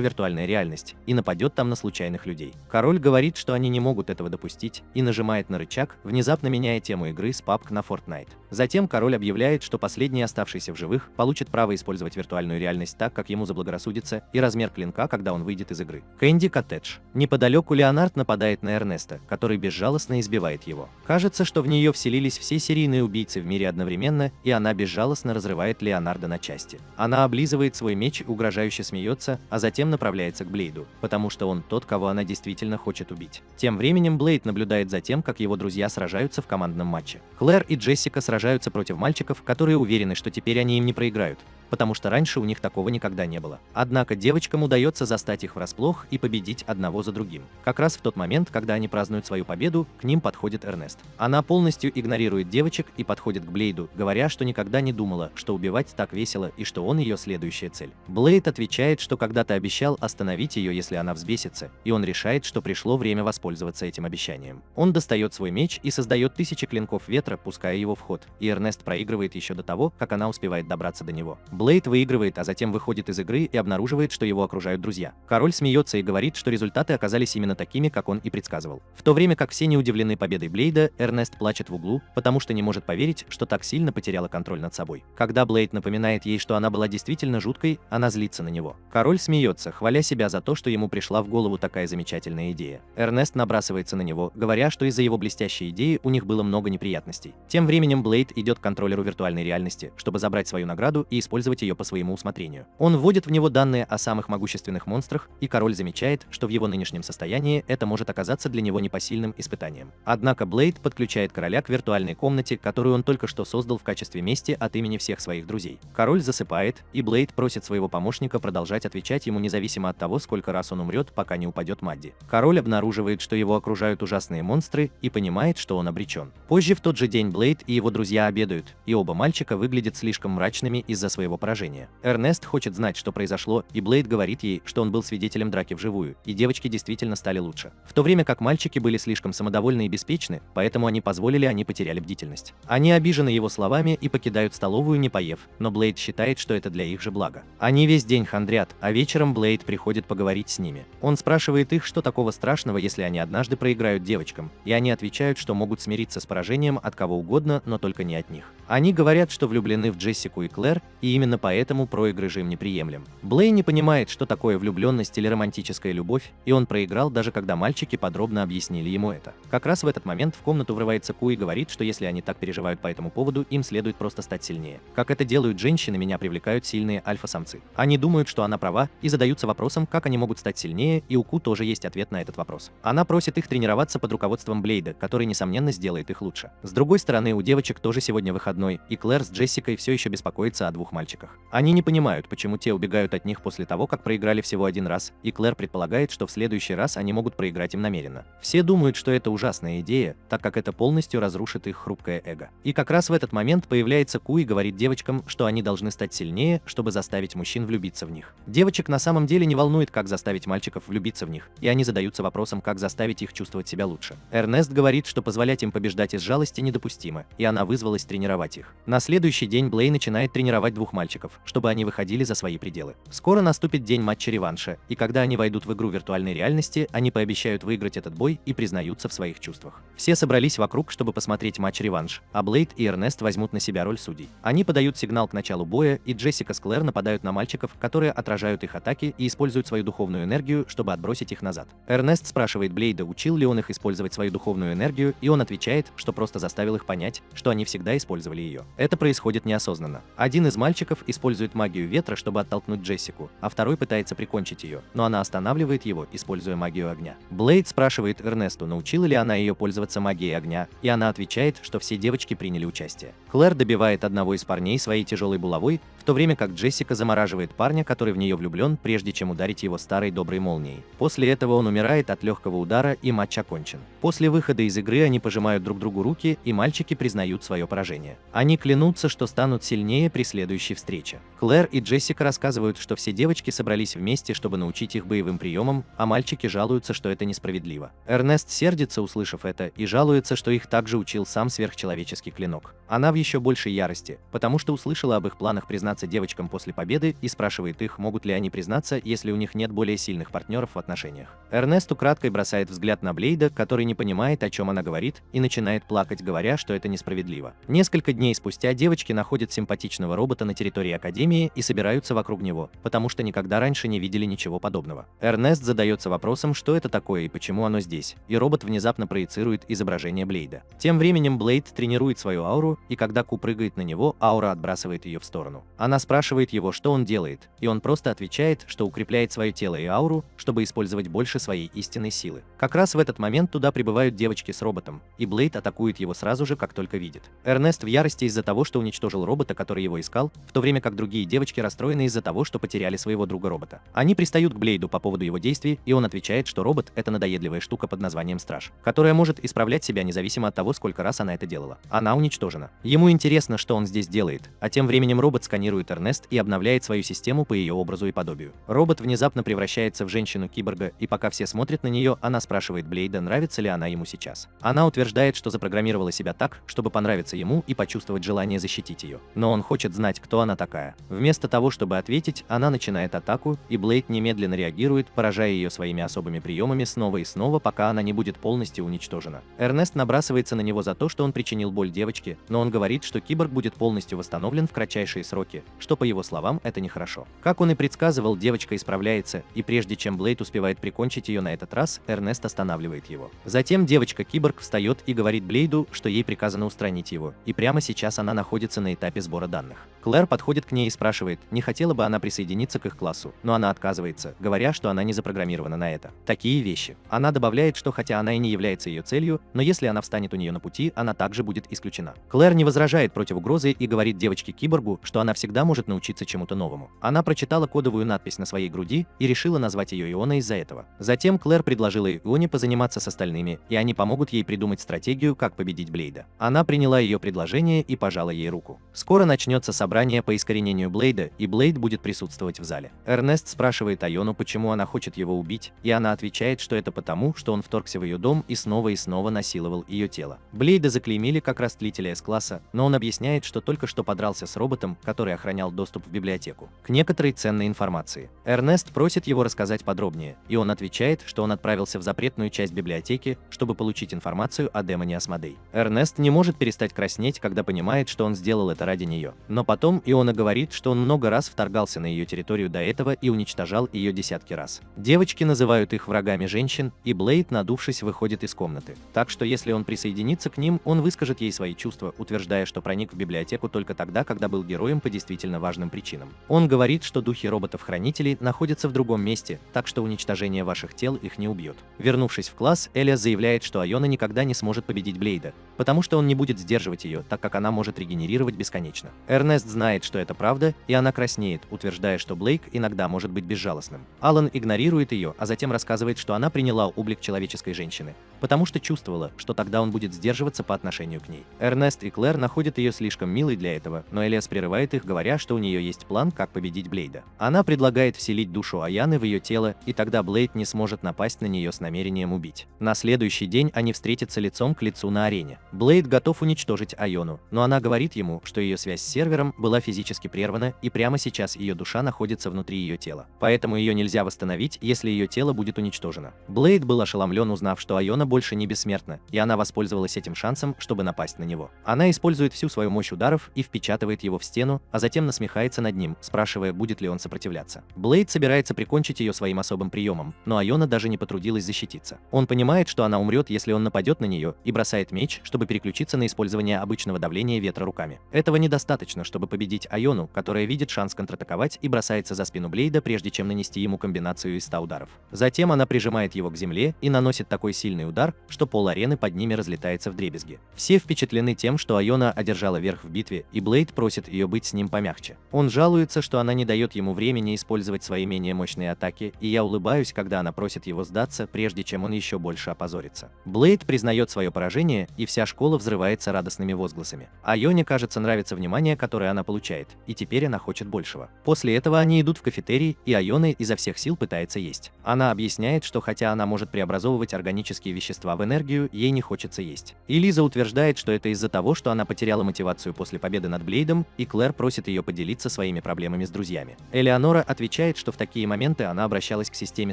виртуальная реальность, и нападет там на случайных людей. Король говорит, что они не могут этого допустить, и нажимает на рычаг, внезапно меняя тему игры с PUBG на Fortnite. Затем король объявляет, что последний оставшийся в живых получит право использовать виртуальную реальность так, как ему заблагорассудится, и размер клинка, когда он выйдет из игры. Кэнди Коттедж. Неподалеку Леонард нападает на Эрнеста, который безжалостно избивает его. Кажется, что в нее вселились все серийные убийцы в мире одновременно, и она безжалостно разрывает Леонарда на части. Она облизывает свой меч и угрожающе смеется, а затем направляется к Блейду, потому что он тот, кого она действительно хочет убить. Тем временем Блейд наблюдает за тем, как его друзья сражаются в командном матче. Клэр и Джессика сражаются против мальчиков, которые уверены, что теперь они им не проиграют, потому что раньше у них такого никогда не было. Однако девочкам удается застать их врасплох и победить одного за другим. Как раз в тот момент, когда они празднуют свою победу, к ним подходит Эрнест. Она полностью игнорирует девочек и подходит к Блейду, говоря, что никогда не думала, что убивать так весело и что он ее следующая цель. Блейд отвечает, что когда-то обещал остановить ее, если она взбесится, и он решает, что пришло время воспользоваться этим обещанием. Он достает свой меч и создает тысячи клинков ветра, пуская его в ход, и Эрнест проигрывает еще до того, как она успевает добраться до него. Блейд выигрывает, а затем выходит из игры и обнаруживает, что его окружают друзья. Король смеется и говорит, что результаты оказались именно такими, как он и предсказывал. В то время как все не удивлены победой Блейда, Эрнест плачет в углу, потому что не может поверить, что так сильно потеряла контроль над собой. Когда Блейд напоминает ей, что она была действительно жуткой, она злится на него. Король смеется, хваля себя за то, что ему пришла в голову такая замечательная идея. Эрнест набрасывается на него, говоря, что из-за его блестящей идеи у них было много неприятностей. Тем временем Блейд идет к контроллеру виртуальной реальности, чтобы забрать свою награду и использовать ее по своему усмотрению. Он вводит в него данные о самых могущественных монстрах, и король замечает, что в его нынешнем состоянии это может оказаться для него непосильным испытанием. Однако Блейд подключает короля к виртуальной комнате, которую он только что создал в качестве мести от имени всех своих друзей. Король засыпает, и Блейд просит своего помощника продолжать отвечать ему независимо от того, сколько раз он умрет, пока не упадет Мадди. Король обнаруживает, что его окружают ужасные монстры, и понимает, что он обречен. Позже в тот же день Блейд и его друзья обедают, и оба мальчика выглядят слишком мрачными из-за своего поражения. Эрнест хочет знать, что произошло, и Блейд говорит ей, что он был свидетелем драки вживую, и девочки действительно стали лучше. В то время как мальчики были слишком самодовольны и беспечны, поэтому они потеряли бдительность. Они обижены его словами и покидают столовую, не поев, но Блейд считает, что это для их же блага. Они весь день хандрят, а вечером Блейд приходит поговорить с ними. Он спрашивает их, что такого страшного, если они однажды проиграют девочкам, и они отвечают, что могут смириться с поражением от кого угодно, но только не от них. Они говорят, что влюблены в Джессику и Клэр, и именно поэтому проигрыш им неприемлем. Блей не понимает, что такое влюбленность или романтическая любовь, и он проиграл, даже когда мальчики подробно объяснили ему это. Как раз в этот момент в комнату врывается Ку и говорит, что если они так переживают по этому поводу, им следует просто стать сильнее. Как это делают женщины, меня привлекают сильные альфа-самцы. Они думают, что она права, и задаются вопросом, как они могут стать сильнее, и у Ку тоже есть ответ на этот вопрос. Она просит их тренироваться под руководством Блейда, который, несомненно, сделает их лучше. С другой стороны, у девочек тоже сегодня выходной, и Клэр с Джессикой все еще беспокоится о двух мальчиках. Они не понимают, почему те убегают от них после того, как проиграли всего один раз, и Клэр предполагает, что в следующий раз они могут проиграть им намеренно. Все думают, что это ужасная идея, так как это полностью разрушит их хрупкое эго. И как раз в этот момент появляется Ку и говорит девочкам, что они должны стать сильнее, чтобы заставить мужчин влюбиться в них. Девочек на самом деле не волнует, как заставить мальчиков влюбиться в них, и они задаются вопросом, как заставить их чувствовать себя лучше. Эрнест говорит, что позволять им побеждать из жалости недопустимо, и она вызвалась тренировать их. На следующий день Блей начинает тренировать двух мальчиков. мальчиков, чтобы они выходили за свои пределы. Скоро наступит день матча-реванша, и когда они войдут в игру виртуальной реальности, они пообещают выиграть этот бой и признаются в своих чувствах. Все собрались вокруг, чтобы посмотреть матч-реванш, а Блейд и Эрнест возьмут на себя роль судей. Они подают сигнал к началу боя, и Джессика с Клэр нападают на мальчиков, которые отражают их атаки и используют свою духовную энергию, чтобы отбросить их назад. Эрнест спрашивает Блейда, учил ли он их использовать свою духовную энергию, и он отвечает, что просто заставил их понять, что они всегда использовали ее. Это происходит неосознанно. Один из мальчиков использует магию ветра, чтобы оттолкнуть Джессику, а второй пытается прикончить ее, но она останавливает его, используя магию огня. Блейд спрашивает Эрнесту, научила ли она ее пользоваться магией огня, и она отвечает, что все девочки приняли участие. Клэр добивает одного из парней своей тяжелой булавой, в то время как Джессика замораживает парня, который в нее влюблен, прежде чем ударить его старой доброй молнией. После этого он умирает от легкого удара, и матч окончен. После выхода из игры они пожимают друг другу руки, и мальчики признают свое поражение. Они клянутся, что станут сильнее при следующей встрече. Клэр и Джессика рассказывают, что все девочки собрались вместе, чтобы научить их боевым приемам, а мальчики жалуются, что это несправедливо. Эрнест сердится, услышав это, и жалуется, что их также учил сам сверхчеловеческий клинок. Она в еще большей ярости, потому что услышала об их планах признаться девочкам после победы и спрашивает их, могут ли они признаться, если у них нет более сильных партнеров в отношениях. Эрнест украдкой бросает взгляд на Блейда, который не понимает, о чем она говорит, и начинает плакать, говоря, что это несправедливо. Несколько дней спустя девочки находят симпатичного робота на территории Академии и собираются вокруг него, потому что никогда раньше не видели ничего подобного. Эрнест задается вопросом, что это такое и почему оно здесь, и робот внезапно проецирует изображение Блейда. Тем временем Блейд тренирует свою ауру, и когда Ку прыгает на него, аура отбрасывает ее в сторону. Она спрашивает его, что он делает, и он просто отвечает, что укрепляет свое тело и ауру, чтобы использовать больше своей истинной силы. Как раз в этот момент туда прибывают девочки с роботом, и Блейд атакует его сразу же, как только видит. Эрнест в ярости из-за того, что уничтожил робота, который его искал, в то время как другие девочки расстроены из-за того, что потеряли своего друга-робота. Они пристают к Блейду по поводу его действий, и он отвечает, что робот — это надоедливая штука под названием Страж, которая может исправлять себя независимо от того, сколько раз она это делала. Она уничтожена. Ему интересно, что он здесь делает, а тем временем робот сканирует Эрнест и обновляет свою систему по ее образу и подобию. Робот внезапно превращается в женщину-киборга, и пока все смотрят на нее, она спрашивает Блейда, нравится ли она ему сейчас. Она утверждает, что запрограммировала себя так, чтобы понравиться ему и почувствовать желание защитить ее. Но он хочет знать, кто она такая. Вместо того, чтобы ответить, она начинает атаку, и Блейд немедленно реагирует, поражая ее своими особыми приемами снова и снова, пока она не будет полностью уничтожена. Эрнест набрасывается на него за то, что он причинил боль девочке, но он говорит, что киборг будет полностью восстановлен в кратчайшие сроки, что, по его словам, это нехорошо. Как он и предсказывал, девочка исправляется, и прежде чем Блейд успевает прикончить ее на этот раз, Эрнест останавливает его. Затем девочка-киборг встает и говорит Блейду, что ей приказано устранить его, и прямо сейчас она находится на этапе сбора данных. Клэр подходит к ней и спрашивает, не хотела бы она присоединиться к их классу, но она отказывается, говоря, что она не запрограммирована на это. Такие вещи. Она добавляет, что хотя она и не является ее целью, но если она встанет у нее на пути, она также будет исключена. Клэр не возражает против угрозы и говорит девочке-киборгу, что она всегда может научиться чему-то новому. Она прочитала кодовую надпись на своей груди и решила назвать ее Иона из-за этого. Затем Клэр предложила Ионе позаниматься с остальными, и они помогут ей придумать стратегию, как победить Блейда. Она приняла ее предложение и пожала ей руку. Скоро начнется собрание по искоренению Блейда, и Блейд будет присутствовать в зале. Эрнест спрашивает Иону, почему она хочет его убить, и она отвечает, что это потому, что он вторгся в ее дом и снова насиловал ее тело. Блейда заклеймили как растлителя С-класса, но он объясняет, что только что подрался с роботом, который охранял доступ в библиотеку к некоторой ценной информации. Эрнест просит его рассказать подробнее, и он отвечает, что он отправился в запретную часть библиотеки, чтобы получить информацию о демоне Асмодей. Эрнест не может перестать краснеть, когда понимает, что он сделал это ради нее. Но потом Иона говорит, что он много раз вторгался на ее территорию до этого и уничтожал ее десятки раз. Девочки называют их врагами женщин, и Блейд, надувшись, выходит из комнаты. Так что если он присоединится к ним, он выскажет ей свои чувства, утверждая, что проник в библиотеку только тогда, когда был героем по действительно важным причинам. Он говорит, что духи роботов-хранителей находятся в другом месте, так что уничтожение ваших тел их не убьет. Вернувшись в класс, Эля заявляет, что Иона никогда не сможет победить Блейда, потому что он не будет сдерживать ее, так как она может регенерировать бесконечно. Эрнест знает, что это правда, и она краснеет, утверждая, что Блейк иногда может быть безжалостным. Алан игнорирует ее, а затем рассказывает, что она приняла облик человеческой женщины, потому что чувствовала, что тогда он будет сдерживаться по отношению к ней. Эрнест и Клэр находят ее слишком милой для этого, но Элиас прерывает их, говоря, что у нее есть план, как победить Блейда. Она предлагает вселить душу Аяны в ее тело, и тогда Блейд не сможет напасть на нее с намерением убить. На следующий день они встретятся лицом к лицу на арене. Блейд готов уничтожить Айону, но она говорит ему, что ее связь с сервером была физически прервана, и прямо сейчас ее душа находится внутри ее тела. Поэтому ее нельзя восстановить, если ее тело будет уничтожено. Блейд был ошеломлен, узнав, что Айона больше не бессмертна, и она воспользовалась этим шансом, чтобы напасть на него. Она использует всю свою мощь ударов и впечатывает его в стену, а затем насмехается над ним, спрашивая, будет ли он сопротивляться. Блейд собирается прикончить ее своим особым приемом, но Айона даже не потрудилась защититься. Он понимает, что она умрет, если он нападет на нее, и бросает меч, чтобы переключиться на использование обычного давления ветра руками. Этого недостаточно, чтобы победить Айону, которая видит шанс контратаковать и бросается за спину Блейда, прежде чем нанести ему комбинацию из 100 ударов. Затем она прижимает его к земле и наносит такой сильный удар, что пол арены под ними разлетается вдребезги. Все впечатлены тем, что Айона одержала верх в битве, и Блейд просит ее быть с ним помягче. Он жалуется, что она не дает ему времени использовать свои менее мощные атаки, и я улыбаюсь, когда она просит его сдаться, прежде чем он еще больше опозорится. Блейд признает свое поражение, и вся школа взрывается радостными возгласами. Айоне, кажется, нравится внимание, которое она получает, и теперь она хочет большего. После этого они идут в кафетерий, и Айона изо всех сил пытается есть. Она объясняет, что хотя она может преобразовывать органические вещества в энергию, ей не хочется есть. И Лиза утверждает, что это из-за того, что она потеряла мотивацию после победы над Блейдом, и Клэр просит ее поделиться своими проблемами с друзьями. Элеонора отвечает, что в такие моменты она обращалась к системе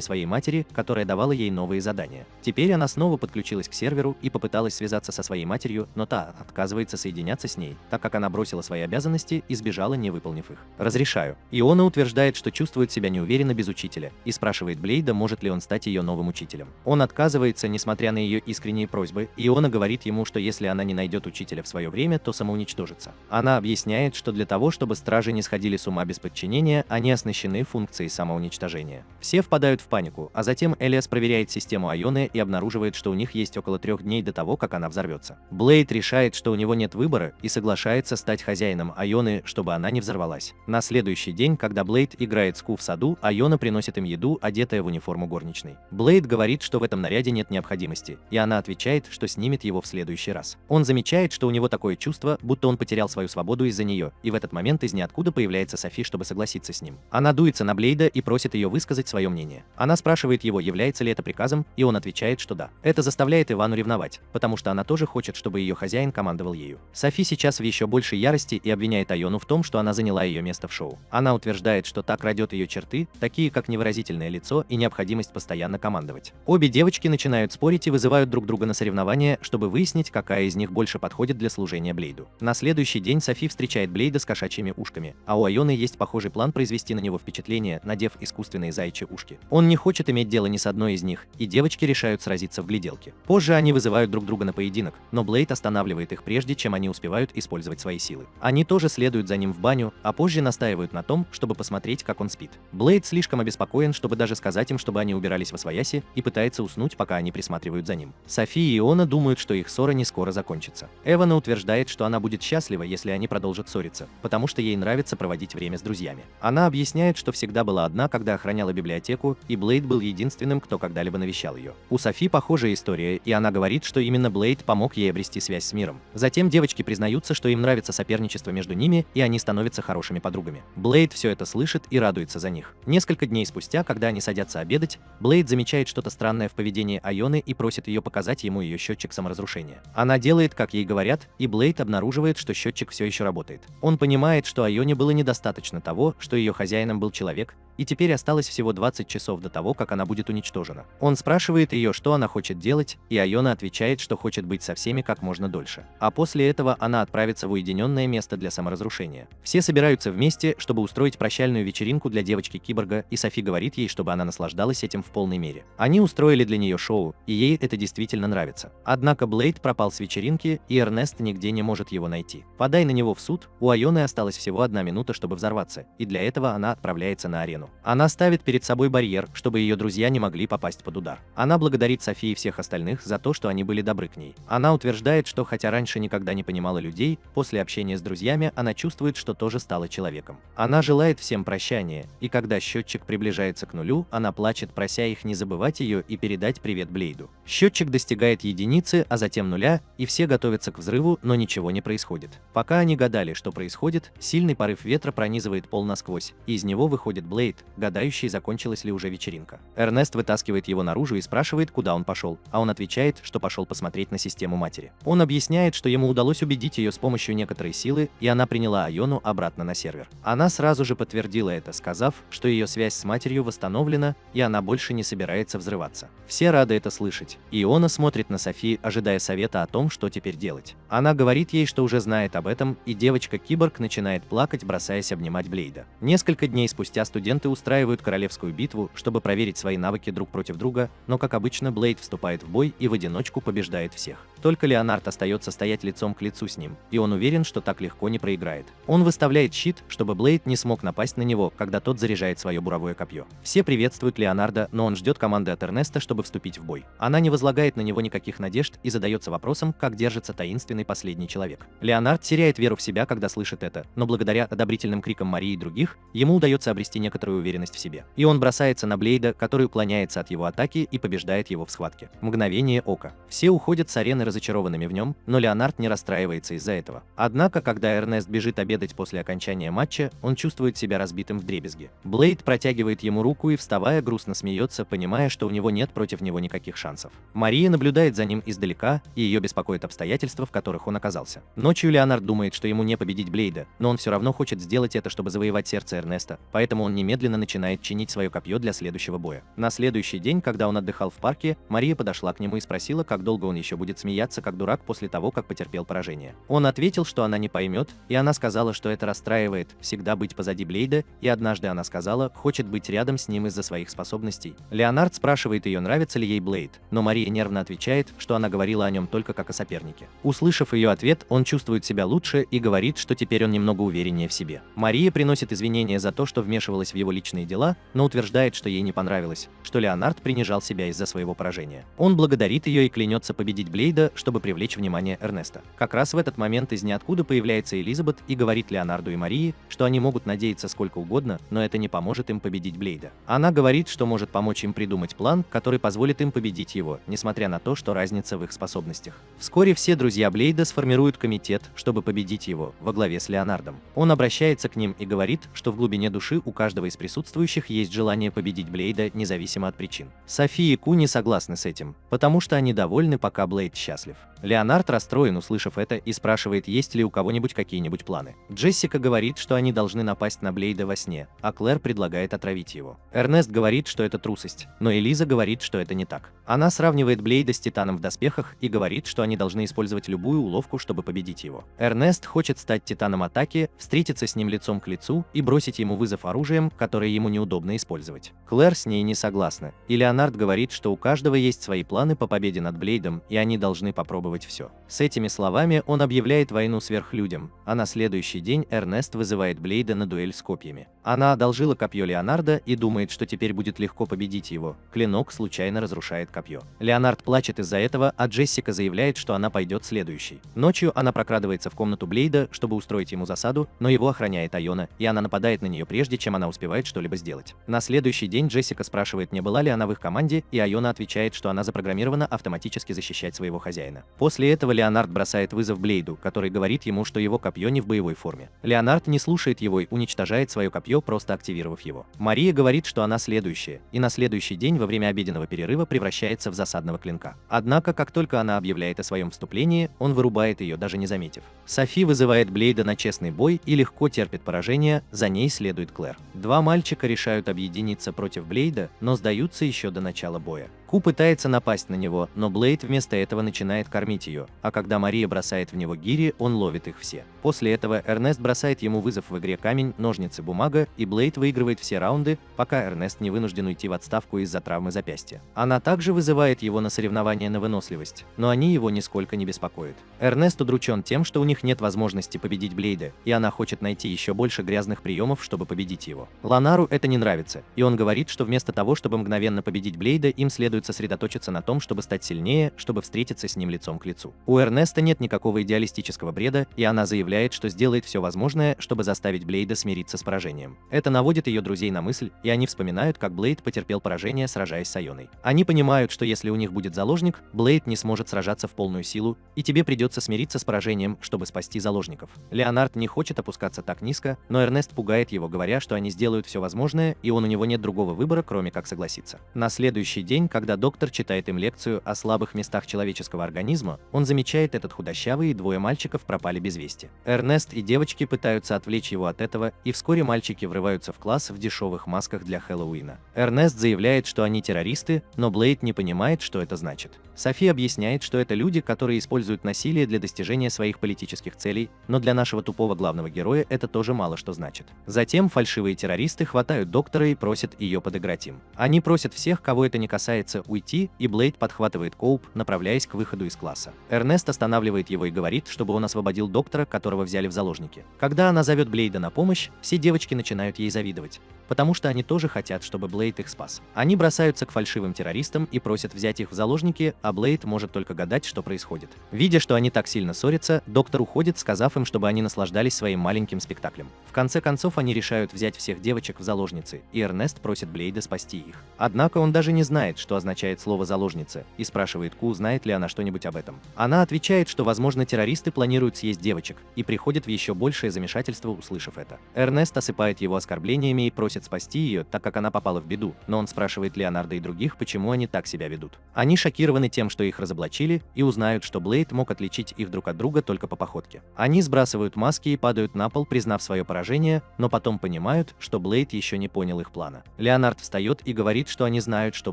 своей матери, которая давала ей новые задания. Теперь она снова подключилась к серверу и попыталась связаться со своей матерью, но та отказывается соединяться с ней, так как она бросила свои обязанности и сбежала, не выполнив их. Разрешаю. Иона утверждает, что чувствует себя неуверенно без учителя, и спрашивает Блейда, может ли он стать ее новым учителем. Он отказывается, несмотря на ее искренние просьбы, и Иона говорит ему, что если она не найдет учителя в свое время, то самоуничтожится. Она объясняет, что для того, чтобы стражи не сходили с ума без подчинения, они оснащены функцией самоуничтожения. Все впадают в панику, а затем Элиас проверяет систему Айоны и обнаруживает, что у них есть около 3 дней до того, как она взорвется. Блейд решает, что у него нет выбора, и соглашается стать хозяином Айоны, чтобы она не взорвалась. На следующий день, когда Блейд играет с Ку в саду, Айона приносит им еду, одетая в униформу горничной. Блейд говорит, что в этом наряде нет необходимости, и она отвечает, что снимет его в следующий раз. Он замечает, что у него такое чувство, будто он потерял свою свободу из-за нее, и в этот момент из ниоткуда появляется Софи, чтобы согласиться с ним. Она дуется на Блейда и просит ее высказать свое мнение. Она спрашивает его, является ли это приказом, и он отвечает, что да. Это заставляет Ивану ревновать, потому что она тоже хочет, чтобы ее хозяин командовал ею. Софи сейчас в еще большей ярости и обвиняет Айону в том, что она заняла ее место в шоу. Она утверждает, что так крадет ее черты, такие как невыразительное лицо и необходимость постоянно командовать. Обе девочки начинают спорить и вызывают друг друга на соревнования, чтобы выяснить, какая из них больше подходит для служения Блейду. На следующий день Софи встречает Блейда с кошачьими ушками, а у Айоны есть похожий план произвести на него впечатление, надев искусственные заячьи ушки. Он не хочет иметь дело ни с одной из них, и девочки решают сразиться в гляделке. Позже они вызывают друг друга на поединок, но Блейд останавливает их прежде, чем они успевают использовать свои силы. Они тоже следуют за ним в баню, а позже настаивают на том, чтобы посмотреть, как он спит. Блейд слишком обеспокоен, чтобы даже сказать им, чтобы они убирались восвояси, и пытается уснуть, пока они присматривают за ним. Софи и Иона думают, что их ссора не скоро закончится. Эвана утверждает, что она будет счастлива, если они продолжат ссориться, потому что ей нравится проводить время с друзьями. Она объясняет, что всегда была одна, когда охраняла библиотеку, и Блейд был единственным, кто когда-либо навещал ее. У Софи похожая история, и она говорит, что именно Блейд помог ей обрести связь с миром. Затем девочки признаются, что им нравится соперничество между ними, и они становятся хорошими подругами. Блейд все это слышит и радуется за них. Несколько дней спустя, когда они садятся обедать, Блейд замечает что-то странное в поведении Айоны и просит ее показать ему ее счетчик саморазрушения. Она делает, как ей говорят, и Блейд обнаруживает, что счетчик все еще работает. Он понимает, что Айоне было недостаточно того, что ее хозяином был человек, и теперь осталось всего 20 часов до того, как она будет уничтожена. Он спрашивает ее, что она хочет делать, и Айона отвечает, что хочет быть со всеми как можно дольше. А после этого она отправится в уединенное место для саморазрушения. Все собираются вместе, чтобы устроить прощальную вечеринку для девочки-киборга, и Софи говорит ей, чтобы она наслаждалась этим в полной мере. Они устроили для нее шоу, и ей это действительно нравится. Однако Блейд пропал с вечеринки, и Эрнест нигде не может его найти. Подай на него в суд, у Айоны осталась всего 1 минута, чтобы взорваться, и для этого она отправляется на арену. Она ставит перед собой барьер, чтобы ее друзья не могли попасть под удар. Она благодарит Софи и всех остальных за то, что они были добры к ней. Она утверждает, что хотя раньше никогда не понимала людей, после общения с друзьями она чувствует, что тоже стала человеком. Она желает всем прощания, и когда счетчик приближается к нулю, она плачет, прося их не забывать ее и передать привет Блейду. Счетчик достигает единицы, а затем нуля, и все готовятся к взрыву, но ничего не происходит. Пока они гадали, что происходит, сильный порыв ветра пронизывает пол насквозь, и из него выходит Блейд, гадающий, закончилась ли уже вечеринка. Эрнест вытаскивает его наружу и спрашивает, куда он пошел, а он отвечает, что пошел посмотреть на систему матери. Он объясняет, что ему удалось убедить ее с помощью некоторой силы, и она приняла Айону обратно на сервер. Она сразу же подтвердила это, сказав, что ее связь с матерью восстановлена, и она больше не собирается взрываться. Все рады это слышать. И Иона смотрит на Софи, ожидая совета о том, что теперь делать. Она говорит ей, что уже знает об этом, и девочка-киборг начинает плакать, бросаясь обнимать Блейда. Несколько дней спустя студенты устраивают королевскую битву, чтобы проверить свои навыки друг против друга, но, как обычно, Блейд вступает в бой и в одиночку побеждает всех. Только Леонард остается стоять лицом к лицу с ним, и он уверен, что так легко не проиграет. Он выставляет щит, чтобы Блейд не смог напасть на него, когда тот заряжает свое буровое копье. Все приветствуют Леонарда, но он ждет команды от Эрнеста, чтобы вступить в бой. Она не возлагает на него никаких надежд и задается вопросом, как держится таинственный последний человек. Леонард теряет веру в себя, когда слышит это, но благодаря одобрительным крикам Марии и других, ему удается обрести некоторую уверенность в себе. И он бросается на Блейда, который уклоняется от его атаки и побеждает его в схватке. Мгновение ока. Все уходят с арены разочарованными в нем, но Леонард не расстраивается из-за этого. Однако, когда Эрнест бежит обедать после окончания матча, он чувствует себя разбитым вдребезги. Блейд протягивает ему руку и, вставая, грустно смеется, понимая, что у него нет против него никаких шансов. Мария наблюдает за ним издалека, и ее беспокоит обстоятельства, в которых он оказался. Ночью Леонард думает, что ему не победить Блейда, но он все равно хочет сделать это, чтобы завоевать сердце Эрнеста, поэтому он немедленно начинает чинить свое копье для следующего боя. На следующий день, когда он отдыхал в парке, Мария подошла к нему и спросила, как долго он еще будет смеяться как дурак после того, как потерпел поражение. Он ответил, что она не поймет, и она сказала, что это расстраивает, всегда быть позади Блейда, и однажды она сказала, хочет быть рядом с ним из-за своих способностей. Леонард спрашивает ее, нравится ли ей Блейд, но Мария нервно отвечает, что она говорила о нем только как о сопернике. Услышав ее ответ, он чувствует себя лучше и говорит, что теперь он немного увереннее в себе. Мария приносит извинения за то, что вмешивалась в его личные дела, но утверждает, что ей не понравилось, что Леонард принижал себя из-за своего поражения. Он благодарит ее и клянется победить Блейда, чтобы привлечь внимание Эрнеста. Как раз в этот момент из ниоткуда появляется Элизабет и говорит Леонарду и Марии, что они могут надеяться сколько угодно, но это не поможет им победить Блейда. Она говорит, что может помочь им придумать план, который позволит им победить его, несмотря на то, что разница в их способностях. Вскоре все друзья Блейда сформируют комитет, чтобы победить его, во главе с Леонардом. Он обращается к ним и говорит, что в глубине души у каждого из присутствующих есть желание победить Блейда, независимо от причин. Софи и Ку не согласны с этим, потому что они довольны, пока Блейд счастлив. Леонард расстроен, услышав это, и спрашивает, есть ли у кого-нибудь какие-нибудь планы. Джессика говорит, что они должны напасть на Блейда во сне, а Клэр предлагает отравить его. Эрнест говорит, что это трусость, но Элиза говорит, что это не так. Она сравнивает Блейда с Титаном в доспехах и говорит, что они должны использовать любую уловку, чтобы победить его. Эрнест хочет стать Титаном атаки, встретиться с ним лицом к лицу и бросить ему вызов оружием, которое ему неудобно использовать. Клэр с ней не согласна, и Леонард говорит, что у каждого есть свои планы по победе над Блейдом, и они должны попробовать все. С этими словами он объявляет войну сверхлюдям, а на следующий день Эрнест вызывает Блейда на дуэль с копьями. Она одолжила копье Леонарда и думает, что теперь будет легко победить его. Клинок случайно разрушает копье. Леонард плачет из-за этого, а Джессика заявляет, что она пойдет следующей. Ночью она прокрадывается в комнату Блейда, чтобы устроить ему засаду, но его охраняет Айона, и она нападает на нее прежде, чем она успевает что-либо сделать. На следующий день Джессика спрашивает, не была ли она в их команде, и Айона отвечает, что она запрограммирована автоматически защищать своего хозяина. После этого Леонард бросает вызов Блейду, который говорит ему, что его копье не в боевой форме. Леонард не слушает его и уничтожает свое копье, просто активировав его. Мария говорит, что она следующая, и на следующий день во время обеденного перерыва превращается в засадного клинка. Однако, как только она объявляет о своем вступлении, он вырубает ее, даже не заметив. Софи вызывает Блейда на честный бой и легко терпит поражение, за ней следует Клэр. Два мальчика решают объединиться против Блейда, но сдаются еще до начала боя. Ку пытается напасть на него, но Блейд вместо этого начинает кормить ее, а когда Мария бросает в него гири, он ловит их все. После этого Эрнест бросает ему вызов в игре камень, ножницы, бумага, и Блейд выигрывает все раунды, пока Эрнест не вынужден уйти в отставку из-за травмы запястья. Она также вызывает его на соревнования на выносливость, но они его нисколько не беспокоят. Эрнест удручен тем, что у них нет возможности победить Блейда, и она хочет найти еще больше грязных приемов, чтобы победить его. Ланару это не нравится, и он говорит, что вместо того, чтобы мгновенно победить Блейда, им следует следует сосредоточиться на том, чтобы стать сильнее, чтобы встретиться с ним лицом к лицу. У Эрнеста нет никакого идеалистического бреда, и она заявляет, что сделает все возможное, чтобы заставить Блейда смириться с поражением. Это наводит ее друзей на мысль, и они вспоминают, как Блейд потерпел поражение, сражаясь с Айоной. Они понимают, что если у них будет заложник, Блейд не сможет сражаться в полную силу, и тебе придется смириться с поражением, чтобы спасти заложников. Леонард не хочет опускаться так низко, но Эрнест пугает его, говоря, что они сделают все возможное, и у него нет другого выбора, кроме как согласиться. На следующий день, когда доктор читает им лекцию о слабых местах человеческого организма, он замечает, этот худощавый и двое мальчиков пропали без вести. Эрнест и девочки пытаются отвлечь его от этого, и вскоре мальчики врываются в класс в дешевых масках для Хэллоуина. Эрнест заявляет, что они террористы, но Блейд не понимает, что это значит. Софи объясняет, что это люди, которые используют насилие для достижения своих политических целей, но для нашего тупого главного героя это тоже мало что значит. Затем фальшивые террористы хватают доктора и просят ее подыграть им. Они просят всех, кого это не касается, уйти, и Блейд подхватывает Коуп, направляясь к выходу из класса. Эрнест останавливает его и говорит, чтобы он освободил доктора, которого взяли в заложники. Когда она зовет Блейда на помощь, все девочки начинают ей завидовать, потому что они тоже хотят, чтобы Блейд их спас. Они бросаются к фальшивым террористам и просят взять их в заложники, а Блейд может только гадать, что происходит. Видя, что они так сильно ссорятся, доктор уходит, сказав им, чтобы они наслаждались своим маленьким спектаклем. В конце концов, они решают взять всех девочек в заложницы, и Эрнест просит Блейда спасти их. Однако он даже не знает, что означает слово «заложница», и спрашивает Ку, знает ли она что-нибудь об этом. Она отвечает, что, возможно, террористы планируют съесть девочек, и приходит в еще большее замешательство, услышав это. Эрнест осыпает его оскорблениями и просит спасти ее, так как она попала в беду, но он спрашивает Леонардо и других, почему они так себя ведут. Они шокированы тем, что их разоблачили, и узнают, что Блейд мог отличить их друг от друга только по походке. Они сбрасывают маски и падают на пол, признав свое поражение, но потом понимают, что Блейд еще не понял их плана. Леонард встает и говорит, что они знают, что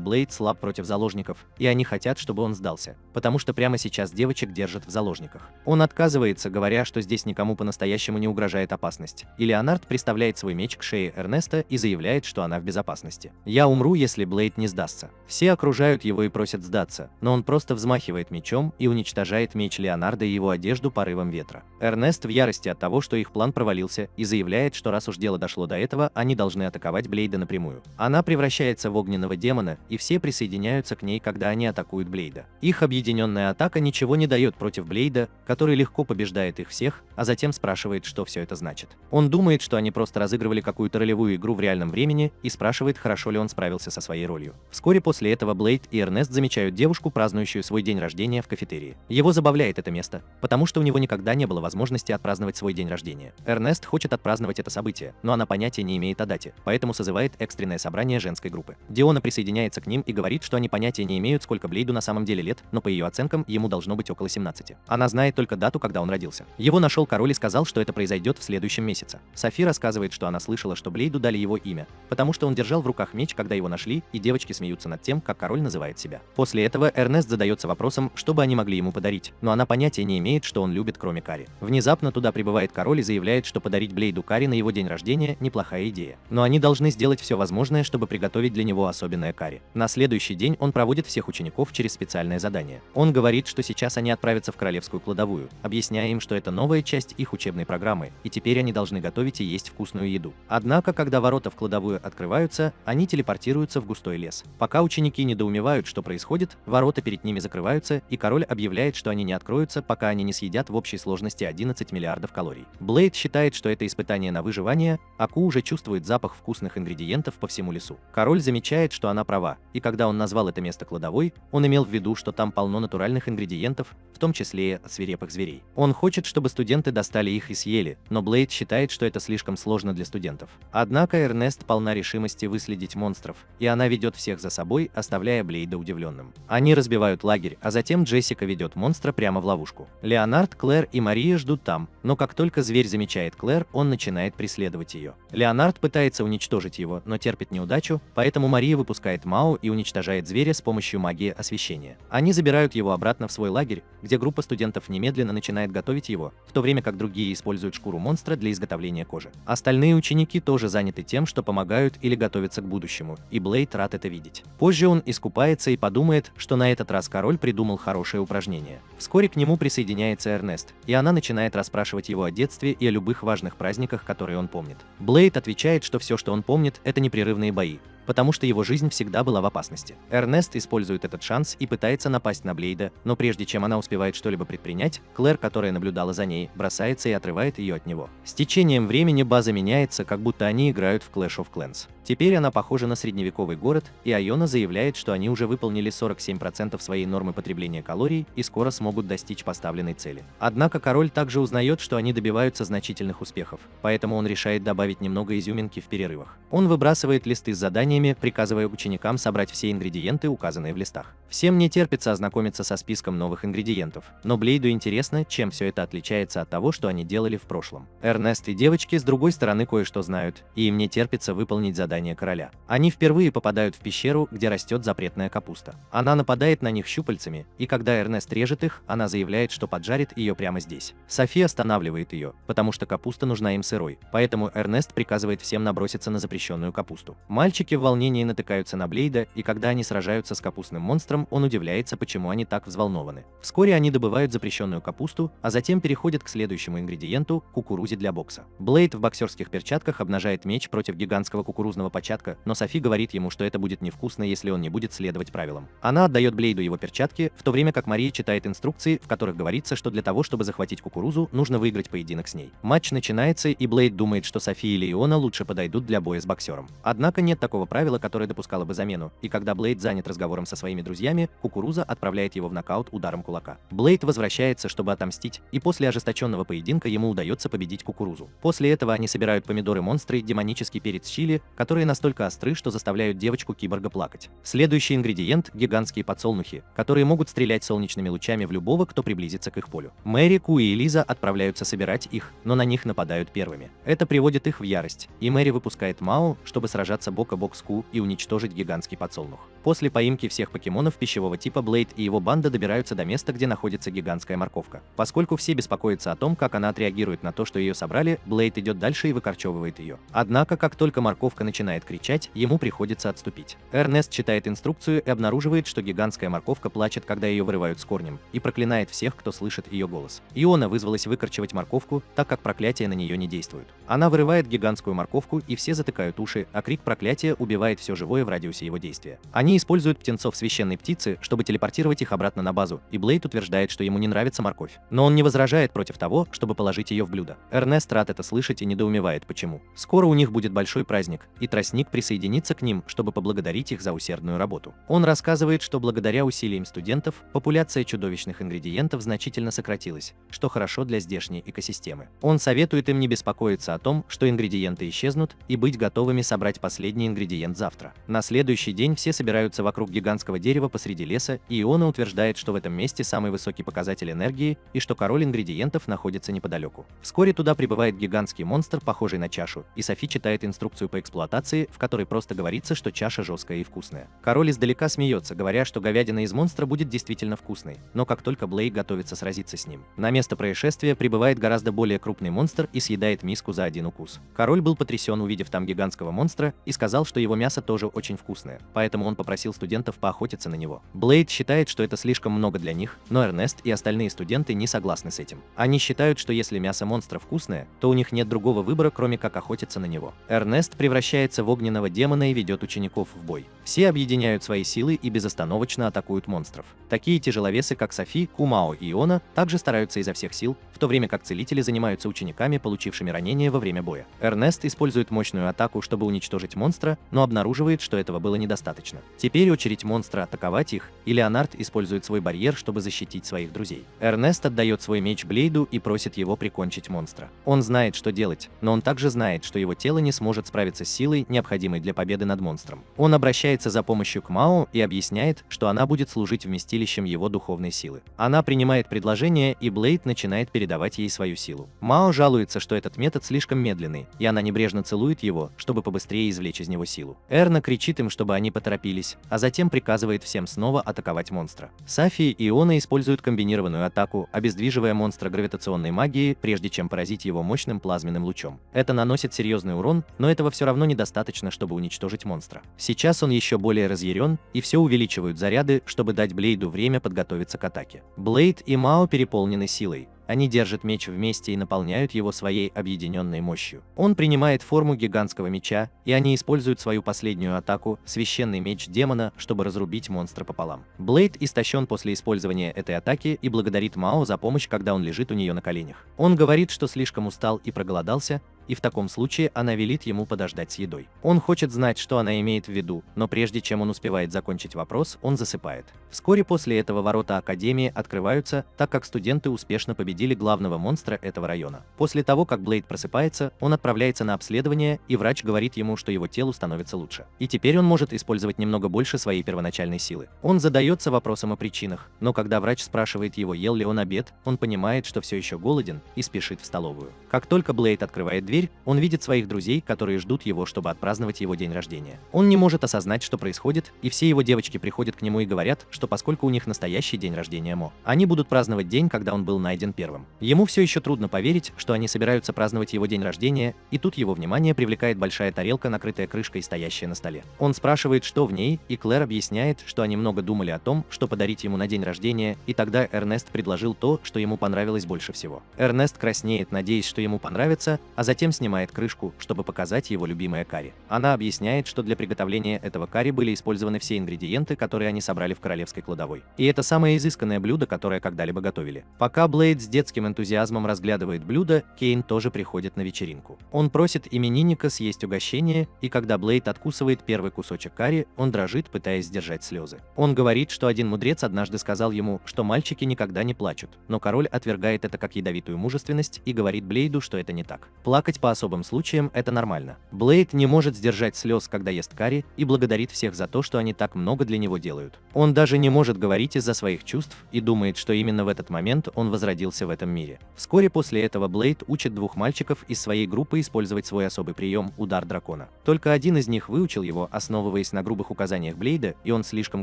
Блейд слаб против заложников, и они хотят, чтобы он сдался, потому что прямо сейчас девочек держат в заложниках. Он отказывается, говоря, что здесь никому по-настоящему не угрожает опасность, и Леонард приставляет свой меч к шее Эрнеста и заявляет, что она в безопасности. «Я умру, если Блейд не сдастся». Все окружают его и просят сдаться, но он просто взмахивает мечом и уничтожает меч Леонардо и его одежду порывом ветра. Эрнест в ярости от того, что их план провалился, и заявляет, что раз уж дело дошло до этого, они должны атаковать Блейда напрямую. Она превращается в огненного демона, и все присоединяются к ней, когда они атакуют Блейда. Их объединенная атака ничего не дает против Блейда, который легко побеждает их всех, а затем спрашивает, что все это значит. Он думает, что они просто разыгрывали какую-то ролевую игру в реальном времени, и спрашивает, хорошо ли он справился со своей ролью. Вскоре после этого Блейд и Эрнест замечают девушку, празднующую свой день рождения в кафетерии. Его забавляет это место, потому что у него никогда не было возможности отпраздновать свой день рождения. Эрнест хочет отпраздновать это событие, но она понятия не имеет о дате, поэтому созывает экстренное собрание женской группы. Диона присоединяется к ним и говорит, что они понятия не имеют, сколько Блейду на самом деле лет, но по ее оценкам ему должно быть около 17. Она знает только дату, когда он родился. Его нашел король и сказал, что это произойдет в следующем месяце. Софи рассказывает, что она слышала, что Блейду дали его имя, потому что он держал в руках меч, когда его нашли, и девочки смеются над тем, как король называет себя. После этого Эрнест задается вопросом, что бы они могли ему подарить, но она понятия не имеет, что он любит, кроме карри. Внезапно туда прибывает король и заявляет, что подарить Блейду карри на его день рождения – неплохая идея. Но они должны сделать все возможное, чтобы приготовить для него особенное карри. На следующий день он проводит всех учеников через специальное задание. Он говорит, что сейчас они отправятся в королевскую кладовую, объясняя им, что это новая часть их учебной программы, и теперь они должны готовить и есть вкусную еду. Однако, когда ворота в кладовую открываются, они телепортируются в густой лес. Пока ученики недоумевают, что происходит, ворота перед ними закрываются, и король объявляет, что они не откроются, пока они не съедят в общей сложности 11 миллиардов калорий. Блейд считает, что это испытание на выживание, а Ку уже чувствует запах вкусных ингредиентов по всему лесу. Король замечает, что она права, и когда он назвал это место кладовой, он имел в виду, что там полно натуральных ингредиентов, в том числе и от свирепых зверей. Он хочет, чтобы студенты достали их и съели, но Блейд считает, что это слишком сложно для студентов. Однако Эрнест полна решимости выследить монстров, и она ведет всех за собой, оставляя Блейда удивленным. Они разбивают лагерь, а затем Джессика ведет монстра прямо в ловушку. Леонард, Клэр и Мария ждут там, но как только зверь замечает Клэр, он начинает преследовать ее. Леонард пытается уничтожить его, но терпит неудачу, поэтому Мария выпускает Мао и уничтожает зверя с помощью магии освещения. Они забирают его обратно в свой лагерь, где группа студентов немедленно начинает готовить его, в то время как другие используют шкуру монстра для изготовления кожи. Остальные ученики тоже заняты тем, что помогают или готовятся к будущему, и Блейд рад это видеть. Позже он искупается и подумает, что на этот раз король придумал хорошее упражнение. Вскоре к нему присоединяется Эрнест, и она начинает расспрашивать его о детстве и о любых важных праздниках, которые он помнит. Блейд отвечает, что все, что он помнит, это непрерывные бои, потому что его жизнь всегда была в опасности. Эрнест использует этот шанс и пытается напасть на Блейда, но прежде чем она успевает что-либо предпринять, Клэр, которая наблюдала за ней, бросается и отрывает ее от него. С течением времени база меняется, как будто они играют в Clash of Clans. Теперь она похожа на средневековый город, и Айона заявляет, что они уже выполнили 47% своей нормы потребления калорий и скоро смогут достичь поставленной цели. Однако король также узнает, что они добиваются значительных успехов, поэтому он решает добавить немного изюминки в перерывах. Он выбрасывает листы с заданиями, приказывая ученикам собрать все ингредиенты, указанные в листах. Всем не терпится ознакомиться со списком новых ингредиентов, но Блейду интересно, чем все это отличается от того, что они делали в прошлом. Эрнест и девочки с другой стороны кое-что знают, и им не терпится выполнить задание короля. Они впервые попадают в пещеру, где растет запретная капуста. Она нападает на них щупальцами, и когда Эрнест режет их, она заявляет, что поджарит ее прямо здесь. Софи останавливает ее, потому что капуста нужна им сырой, поэтому Эрнест приказывает всем наброситься на запрещенную капусту. Мальчики в волнении натыкаются на Блейда, и когда они сражаются с капустным монстром, он удивляется, почему они так взволнованы. Вскоре они добывают запрещенную капусту, а затем переходят к следующему ингредиенту – кукурузе для бокса. Блейд в боксерских перчатках обнажает меч против гигантского кукурузного початка, но Софи говорит ему, что это будет невкусно, если он не будет следовать правилам. Она отдает Блейду его перчатки, в то время как Мария читает инструкции, в которых говорится, что для того, чтобы захватить кукурузу, нужно выиграть поединок с ней. Матч начинается, и Блейд думает, что Софи или Иона лучше подойдут для боя с боксером. Однако нет такого правила, которое допускало бы замену, и когда Блейд занят разговором со своими друзьями, кукуруза отправляет его в нокаут ударом кулака. Блейд возвращается, чтобы отомстить, и после ожесточенного поединка ему удается победить кукурузу. После этого они собирают помидоры-монстры, демонический перец чили, которые настолько остры, что заставляют девочку-киборга плакать. Следующий ингредиент – гигантские подсолнухи, которые могут стрелять солнечными лучами в любого, кто приблизится к их полю. Мэри, Ку и Элиза отправляются собирать их, но на них нападают первыми. Это приводит их в ярость, и Мэри выпускает Мао, чтобы сражаться бок о бок с Ку и уничтожить гигантский подсолнух. После поимки всех покемонов пищевого типа, Блейд и его банда добираются до места, где находится гигантская морковка. Поскольку все беспокоятся о том, как она отреагирует на то, что ее собрали, Блейд идет дальше и выкорчевывает ее. Однако, как только морковка начинает кричать, ему приходится отступить. Эрнест читает инструкцию и обнаруживает, что гигантская морковка плачет, когда ее вырывают с корнем, и проклинает всех, кто слышит ее голос. Иона вызвалась выкорчевать морковку, так как проклятия на нее не действуют. Она вырывает гигантскую морковку, и все затыкают уши, а крик проклятия убивает все живое в радиусе его действия. Они используют птенцов священной птицы, чтобы телепортировать их обратно на базу, и Блейд утверждает, что ему не нравится морковь. Но он не возражает против того, чтобы положить ее в блюдо. Эрнест рад это слышать и недоумевает, почему. Скоро у них будет большой праздник, и тростник присоединится к ним, чтобы поблагодарить их за усердную работу. Он рассказывает, что благодаря усилиям студентов популяция чудовищных ингредиентов значительно сократилась, что хорошо для здешней экосистемы. Он советует им не беспокоиться о том, что ингредиенты исчезнут, и быть готовыми собрать последний ингредиент завтра. На следующий день все собираются вокруг гигантского дерева посреди леса, и Иона утверждает, что в этом месте самый высокий показатель энергии и что король ингредиентов находится неподалеку. Вскоре туда прибывает гигантский монстр, похожий на чашу, и Софи читает инструкцию по эксплуатации, в которой просто говорится, что чаша жесткая и вкусная. Король издалека смеется, говоря, что говядина из монстра будет действительно вкусной, но как только Блейд готовится сразиться с ним, на место происшествия прибывает гораздо более крупный монстр и съедает миску за один укус. Король был потрясен, увидев там гигантского монстра, и сказал, что его мясо тоже очень вкусное, поэтому он попросил студентов поохотиться на него. Блейд считает, что это слишком много для них, но Эрнест и остальные студенты не согласны с этим. Они считают, что если мясо монстра вкусное, то у них нет другого выбора, кроме как охотиться на него. Эрнест превращается в огненного демона и ведет учеников в бой. Все объединяют свои силы и безостановочно атакуют монстров. Такие тяжеловесы, как Софи, Кумао и Иона, также стараются изо всех сил, в то время как целители занимаются учениками, получившими ранения во время боя. Эрнест использует мощную атаку, чтобы уничтожить монстра, но обнаруживает, что этого было недостаточно. Теперь очередь монстра атаковать их, и Леонард использует свой барьер, чтобы защитить своих друзей. Эрнест отдает свой меч Блейду и просит его прикончить монстра. Он знает, что делать, но он также знает, что его тело не сможет справиться с силой, необходимой для победы над монстром. Он обращается за помощью к Мао и объясняет, что она будет служить вместилищем его духовной силы. Она принимает предложение, и Блейд начинает передавать ей свою силу. Мао жалуется, что этот метод слишком медленный, и она небрежно целует его, чтобы побыстрее извлечь из него силу. Эрна кричит им, чтобы они поторопились, а затем приказывает всем снова атаковать монстра. Сафи и Иона используют комбинированную атаку, обездвиживая монстра гравитационной магией, прежде чем поразить его мощным плазменным лучом. Это наносит серьезный урон, но этого все равно недостаточно, чтобы уничтожить монстра. Сейчас он еще более разъярен, и все увеличивают заряды, чтобы дать Блейду время подготовиться к атаке. Блейд и Мао переполнены силой. они держат меч вместе и наполняют его своей объединенной мощью. Он принимает форму гигантского меча, и они используют свою последнюю атаку, священный меч демона, чтобы разрубить монстра пополам. Блейд истощен после использования этой атаки и благодарит Мао за помощь, когда он лежит у нее на коленях. Он говорит, что слишком устал и проголодался, и в таком случае она велит ему подождать с едой. Он хочет знать, что она имеет в виду, но прежде чем он успевает закончить вопрос, он засыпает. Вскоре после этого ворота Академии открываются, так как студенты успешно победили главного монстра этого района. После того, как Блейд просыпается, он отправляется на обследование, и врач говорит ему, что его телу становится лучше. И теперь он может использовать немного больше своей первоначальной силы. Он задается вопросом о причинах, но когда врач спрашивает его, ел ли он обед, он понимает, что все еще голоден, и спешит в столовую. Как только Блейд открывает дверь, он видит своих друзей, которые ждут его, чтобы отпраздновать его день рождения. Он не может осознать, что происходит, и все его девочки приходят к нему и говорят, что поскольку у них настоящий день рождения Мо, они будут праздновать день, когда он был найден первым. Ему все еще трудно поверить, что они собираются праздновать его день рождения, и тут его внимание привлекает большая тарелка, накрытая крышкой, стоящая на столе. Он спрашивает, что в ней, и Клэр объясняет, что они много думали о том, что подарить ему на день рождения, и тогда Эрнест предложил то, что ему понравилось больше всего. Эрнест краснеет, надеясь, что ему понравится, а затем снимает крышку, чтобы показать его любимое карри. Она объясняет, что для приготовления этого карри были использованы все ингредиенты, которые они собрали в королевской кладовой. И это самое изысканное блюдо, которое когда-либо готовили. Пока Блейд с детским энтузиазмом разглядывает блюдо, Кейн тоже приходит на вечеринку. Он просит именинника съесть угощение, и когда Блейд откусывает первый кусочек карри, он дрожит, пытаясь сдержать слезы. Он говорит, что один мудрец однажды сказал ему, что мальчики никогда не плачут, но король отвергает это как ядовитую мужественность и говорит Блейду, что это не так. Плакать по особым случаям это нормально. Блейд не может сдержать слез, когда ест карри, и благодарит всех за то, что они так много для него делают. Он даже не может говорить из-за своих чувств и думает, что именно в этот момент он возродился в этом мире. Вскоре после этого Блейд учит двух мальчиков из своей группы использовать свой особый прием – удар дракона. Только один из них выучил его, основываясь на грубых указаниях Блейда, и он слишком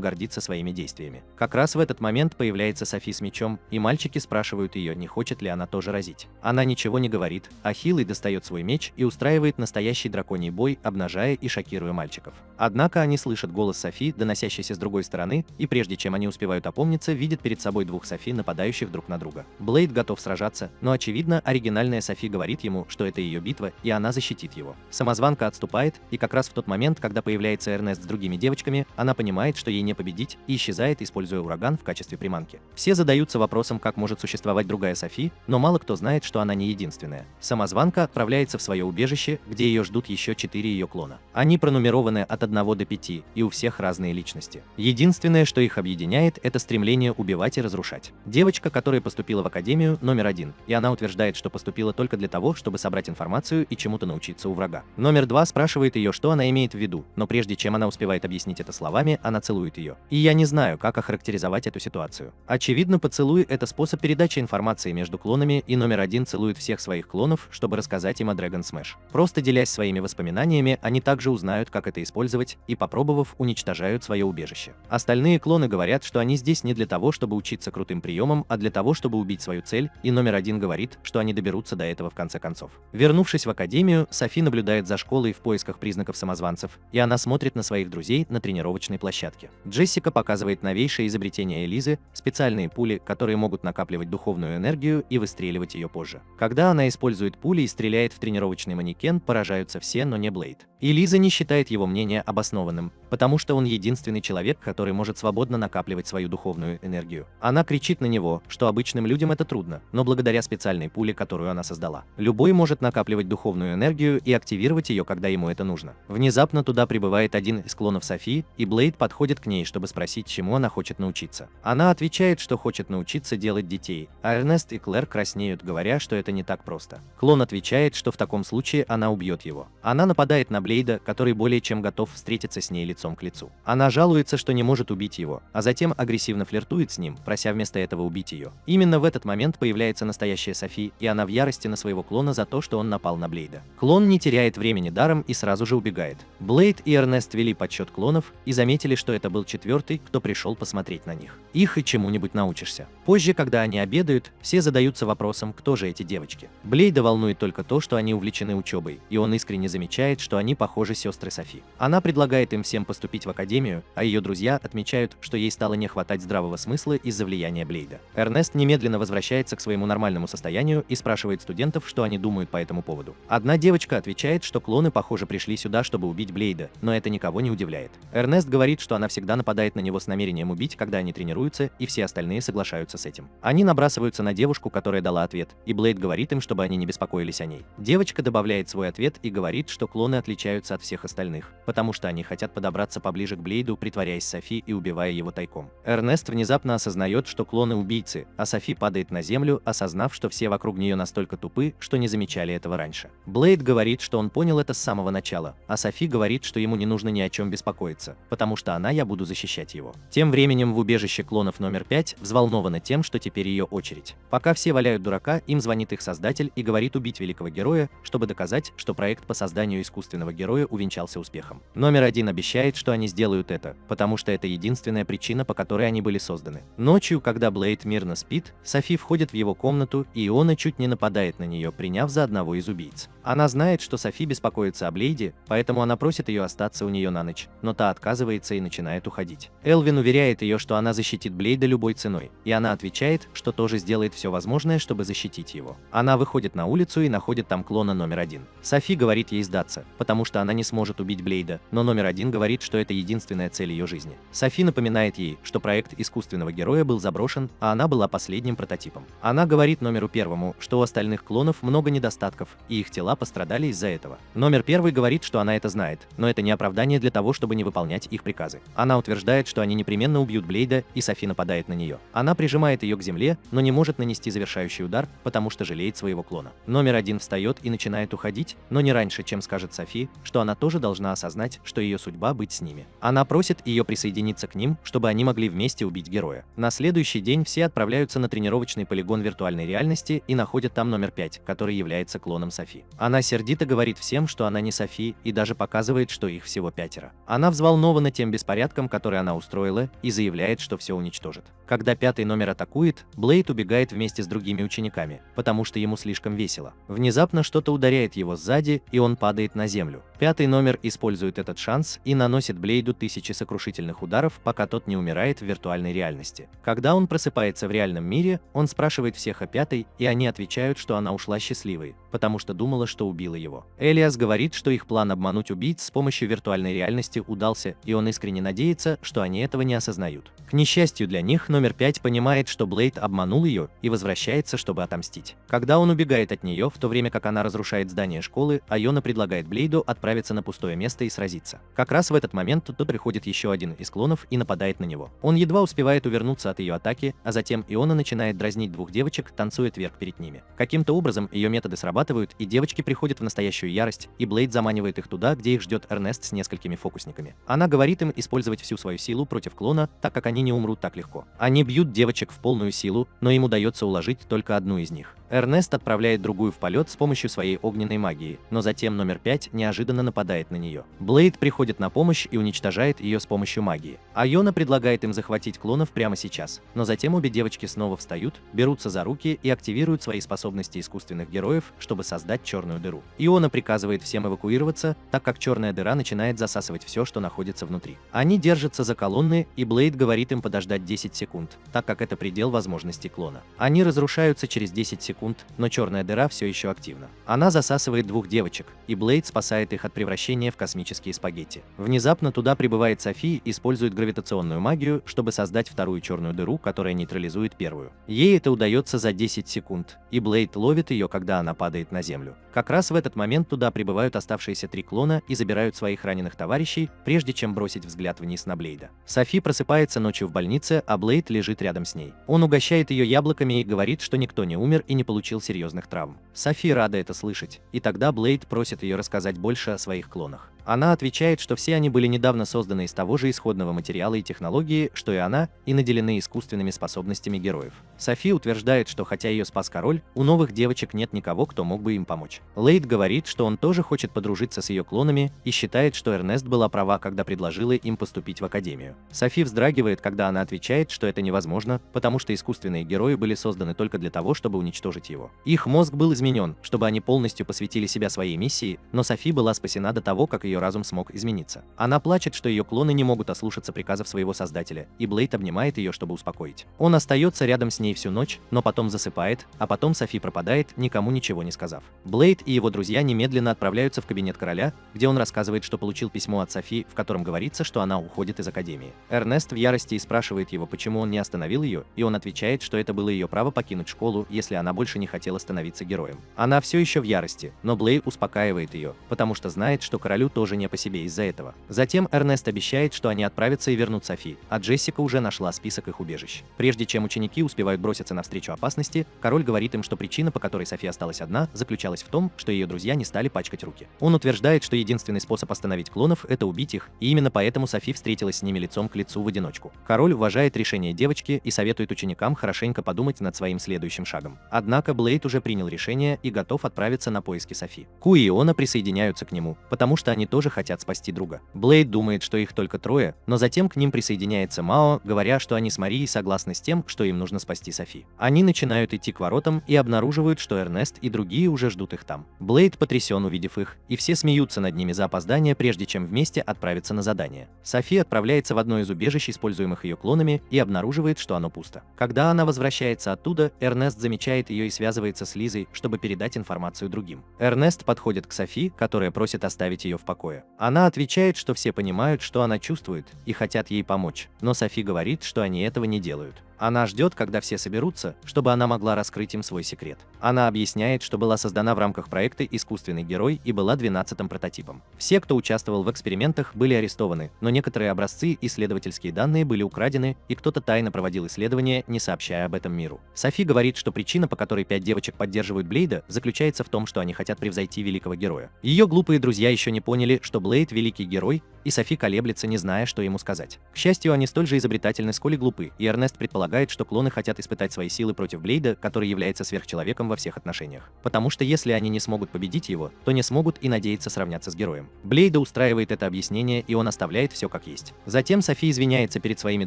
гордится своими действиями. Как раз в этот момент появляется Софи с мечом, и мальчики спрашивают ее, не хочет ли она тоже разить. Она ничего не говорит, а Хилый достает свой меч и устраивает настоящий драконий бой, обнажая и шокируя мальчиков. Однако они слышат голос Софи, доносящийся с другой стороны, и прежде чем они успевают опомниться, видят перед собой двух Софи, нападающих друг на друга. Блейд готов сражаться, но очевидно, оригинальная Софи говорит ему, что это ее битва, и она защитит его. Самозванка отступает, и как раз в тот момент, когда появляется Эрнест с другими девочками, она понимает, что ей не победить, и исчезает, используя ураган в качестве приманки. Все задаются вопросом, как может существовать другая Софи, но мало кто знает, что она не единственная. Самозванка отправляется в свое убежище, где ее ждут еще 4 ее клона. Они пронумерованы от 1 до 5, и у всех разные личности. Единственное, что их объединяет, это стремление убивать и разрушать. Девочка, которая поступила в Академию, номер 1, и она утверждает, что поступила только для того, чтобы собрать информацию и чему-то научиться у врага. Номер 2 спрашивает ее, что она имеет в виду, но прежде чем она успевает объяснить это словами, она целует ее. И я не знаю, как охарактеризовать эту ситуацию. Очевидно, поцелуй – это способ передачи информации между клонами, и номер 1 целует всех своих клонов, чтобы рассказать им о Dragon Smash. Просто делясь своими воспоминаниями, они также узнают, как это использовать, и, попробовав, уничтожают свое убежище. Остальные клоны говорят, что они здесь не для того, чтобы учиться крутым приемам, а для того, чтобы убить свою цель, и номер 1 говорит, что они доберутся до этого в конце концов. Вернувшись в Академию, Софи наблюдает за школой в поисках признаков самозванцев, и она смотрит на своих друзей на тренировочной площадке. Джессика показывает новейшее изобретение Элизы – специальные пули, которые могут накапливать духовную энергию и выстреливать ее позже. Когда она использует пули и стреляет в тренировочный манекен, поражаются все, но не Блейд. Элиза не считает его мнение обоснованным, потому что он единственный человек, который может свободно накапливать свою духовную энергию. Она кричит на него, что обычным людям это трудно, но благодаря специальной пуле, которую она создала, любой может накапливать духовную энергию и активировать ее, когда ему это нужно. Внезапно туда прибывает один из клонов Софи, и Блейд подходит к ней, чтобы спросить, чему она хочет научиться. Она отвечает, что хочет научиться делать детей, а Эрнест и Клэр краснеют, говоря, что это не так просто. Клон отвечает, что в таком случае она убьет его. Она нападает на Блейда, который более чем готов встретиться с ней лицом к лицу. Она жалуется, что не может убить его, а затем агрессивно флиртует с ним, прося вместо этого убить ее. Именно в этот момент появляется настоящая Софи, и она в ярости на своего клона за то, что он напал на Блейда. Клон не теряет времени даром и сразу же убегает. Блейд и Эрнест вели подсчет клонов и заметили, что это был четвертый, кто пришел посмотреть на них. Их и чему-нибудь научишься. Позже, когда они обедают, все задаются вопросом, кто же эти девочки. Блейда волнует только то, что они увлечены учебой, и он искренне замечает, что они похожи сестры Софи. Она предлагает им всем поступить в академию, а ее друзья отмечают, что ей стало не хватать здравого смысла из-за влияния Блейда. Эрнест немедленно возвращается к своему нормальному состоянию и спрашивает студентов, что они думают по этому поводу. Одна девочка отвечает, что клоны, похоже, пришли сюда, чтобы убить Блейда, но это никого не удивляет. Эрнест говорит, что она всегда нападает на него с намерением убить, когда они тренируются, и все остальные соглашаются с этим. Они набрасываются на девушку, которая дала ответ, и Блейд говорит им, чтобы они не беспокоились о ней. Девочка добавляет свой ответ и говорит, что клоны отличаются от всех остальных, потому что они хотят подобраться поближе к Блейду, притворяясь Софи и убивая его тайком. Эрнест внезапно осознает, что клоны убийцы, а Софи падает на землю, осознав, что все вокруг нее настолько тупы, что не замечали этого раньше. Блейд говорит, что он понял это с самого начала, а Софи говорит, что ему не нужно ни о чем беспокоиться, потому что я буду защищать его. Тем временем в убежище клонов номер 5 взволнована тем, что теперь ее очередь. Пока все валяют дурака, им звонит их создатель и говорит убить великого героя, чтобы доказать, что проект по созданию искусственного героя увенчался успехом. Номер 1 обещает, что они сделают это, потому что это единственная причина, по которой они были созданы. Ночью, когда Блейд мирно спит, Софи входит в его комнату, и Иона чуть не нападает на нее, приняв за одного из убийц. Она знает, что Софи беспокоится о Блейде, поэтому она просит ее остаться у нее на ночь, но та отказывается и начинает уходить. Элвин уверяет ее, что она защитит Блейда любой ценой, и она отвечает, что тоже сделает все возможное, чтобы защитить его. Она выходит на улицу и находит там клона номер 1. Софи говорит ей сдаться, потому что она не сможет убить Блейда, но номер 1 говорит, что это единственная цель ее жизни. Софи напоминает ей, что проект искусственного героя был заброшен, а она была последним прототипом. Она говорит номеру 1, что у остальных клонов много недостатков, и их тела пострадали из-за этого. Номер 1 говорит, что она это знает, но это не оправдание для того, чтобы не выполнять их приказы. Она утверждает, что они непременно убьют Блейда, и Софи нападает на нее. Она прижимает ее к земле, но не может нанести завершающий удар, потому что жалеет своего клона. Номер 1 встает и начинает уходить, но не раньше, чем скажет Софи, что она тоже должна осознать, что ее судьба быть с ними. Она просит ее присоединиться к ним, чтобы они могли вместе убить героя. На следующий день все отправляются на тренировочный полигон виртуальной реальности и находят там номер 5, который является клоном Софи. Она сердито говорит всем, что она не Софи, и даже показывает, что их всего 5. Она взволнована тем беспорядком, который она устроила, и заявляет, что все уничтожит. Когда 5 номер атакует, Блейд убегает вместе с другими учениками, потому что ему слишком весело. Внезапно что-то ударяет его сзади, и он падает на землю. 5 номер использует этот шанс и наносит Блейду 1000 сокрушительных ударов, пока тот не умирает в виртуальной реальности. Когда он просыпается в реальном мире, он спрашивает всех о 5, и они отвечают, что она ушла счастливой, потому что думала, что убила его. Элиас говорит, что их план обмануть убийц с помощью виртуальной реальности удался, и он искренне надеется, что они этого не осознают. К несчастью для них, номер 5 понимает, что Блейд обманул ее и возвращается, чтобы отомстить. Когда он убегает от нее, в то время как она разрушает здание школы, Айона предлагает Блейду отправиться на пустое место и сразиться. Как раз в этот момент туда приходит еще один из клонов и нападает на него. Он едва успевает увернуться от ее атаки, а затем Иона начинает дразнить двух девочек, танцуя тверк перед ними. Каким-то образом ее методы срабатывают, и девочки приходят в настоящую ярость, и Блейд заманивает их туда, где их ждет Эрнест с несколькими фокусниками. Она говорит им использовать всю свою силу против клона, так как они не умрут так легко. Они бьют девочек в полную силу, но им удается уложить только одну из них. Эрнест отправляет другую в полет с помощью своей огненной магии, но затем номер 5 неожиданно нападает на нее. Блейд приходит на помощь и уничтожает ее с помощью магии. Айона предлагает им захватить клонов прямо сейчас, но затем обе девочки снова встают, берутся за руки и активируют свои способности искусственных героев, чтобы создать черную дыру. Иона приказывает всем эвакуироваться, так как черная дыра начинает засасывать все, что находится внутри. Они держатся за колонны, и Блейд говорит им подождать 10 секунд, так как это предел возможностей клона. Они разрушаются через 10 секунд, но черная дыра все еще активна. Она засасывает двух девочек, и Блейд спасает их от превращения в космические спагетти. Внезапно туда прибывает Софи и использует гравитационную магию, чтобы создать вторую черную дыру, которая нейтрализует первую. Ей это удается за 10 секунд, и Блейд ловит ее, когда она падает на землю. Как раз в этот момент туда прибывают оставшиеся 3 клона и забирают своих раненых товарищей, прежде чем бросить взгляд вниз на Блейда. Софи просыпается ночью в больнице, а Блейд лежит рядом с ней. Он угощает ее яблоками и говорит, что никто не умер и не получил серьезных травм. Софи рада это слышать, и тогда Блейд просит ее рассказать больше о своих клонах. Она отвечает, что все они были недавно созданы из того же исходного материала и технологии, что и она, и наделены искусственными способностями героев. Софи утверждает, что хотя ее спас король, у новых девочек нет никого, кто мог бы им помочь. Блейд говорит, что он тоже хочет подружиться с ее клонами и считает, что Эрнест была права, когда предложила им поступить в академию. Софи вздрагивает, когда она отвечает, что это невозможно, потому что искусственные герои были созданы только для того, чтобы уничтожить его. Их мозг был изменен, чтобы они полностью посвятили себя своей миссии, но Софи была спасена до того, как ее разум смог измениться. Она плачет, что ее клоны не могут ослушаться приказов своего создателя, и Блейд обнимает ее, чтобы успокоить. Он остается рядом с ней всю ночь, но потом засыпает, а потом Софи пропадает, никому ничего не сказав. Блейд и его друзья немедленно отправляются в кабинет короля, где он рассказывает, что получил письмо от Софи, в котором говорится, что она уходит из академии. Эрнест в ярости и спрашивает его, почему он не остановил ее, и он отвечает, что это было ее право покинуть школу, если она больше не хотела становиться героем. Она все еще в ярости, но Блейд успокаивает ее, потому что знает, что королю тоже не по себе из-за этого. Затем Эрнест обещает, что они отправятся и вернут Софи, а Джессика уже нашла список их убежищ. Прежде чем ученики успевают броситься навстречу опасности, король говорит им, что причина, по которой Софи осталась одна, заключалась в том, что ее друзья не стали пачкать руки. Он утверждает, что единственный способ остановить клонов – это убить их, и именно поэтому Софи встретилась с ними лицом к лицу в одиночку. Король уважает решение девочки и советует ученикам хорошенько подумать над своим следующим шагом. Однако Блейд уже принял решение и готов отправиться на поиски Софи. Ку и Иона присоединяются к нему, потому что они тоже хотят спасти друга. Блейд думает, что их только трое, но затем к ним присоединяется Мао, говоря, что они с Марией согласны с тем, что им нужно спасти Софи. Они начинают идти к воротам и обнаруживают, что Эрнест и другие уже ждут их там. Блейд потрясен, увидев их, и все смеются над ними за опоздание, прежде чем вместе отправиться на задание. Софи отправляется в одно из убежищ, используемых ее клонами, и обнаруживает, что оно пусто. Когда она возвращается оттуда, Эрнест замечает ее и связывается с Лизой, чтобы передать информацию другим. Эрнест подходит к Софи, которая просит оставить ее в покое. Она отвечает, что все понимают, что она чувствует, и хотят ей помочь, но Софи говорит, что они этого не делают. Она ждет, когда все соберутся, чтобы она могла раскрыть им свой секрет. Она объясняет, что была создана в рамках проекта «Искусственный герой» и была 12-м прототипом. Все, кто участвовал в экспериментах, были арестованы, но некоторые образцы и исследовательские данные были украдены, и кто-то тайно проводил исследования, не сообщая об этом миру. Софи говорит, что причина, по которой 5 девочек поддерживают Блейда, заключается в том, что они хотят превзойти великого героя. Ее глупые друзья еще не поняли, что Блейд – великий герой, и Софи колеблется, не зная, что ему сказать. К счастью, они столь же изобретательны, сколь и глупы, и Эрнест предполагает, что клоны хотят испытать свои силы против Блейда, который является сверхчеловеком во всех отношениях. Потому что если они не смогут победить его, то не смогут и надеяться сравняться с героем. Блейда устраивает это объяснение, и он оставляет все как есть. Затем Софи извиняется перед своими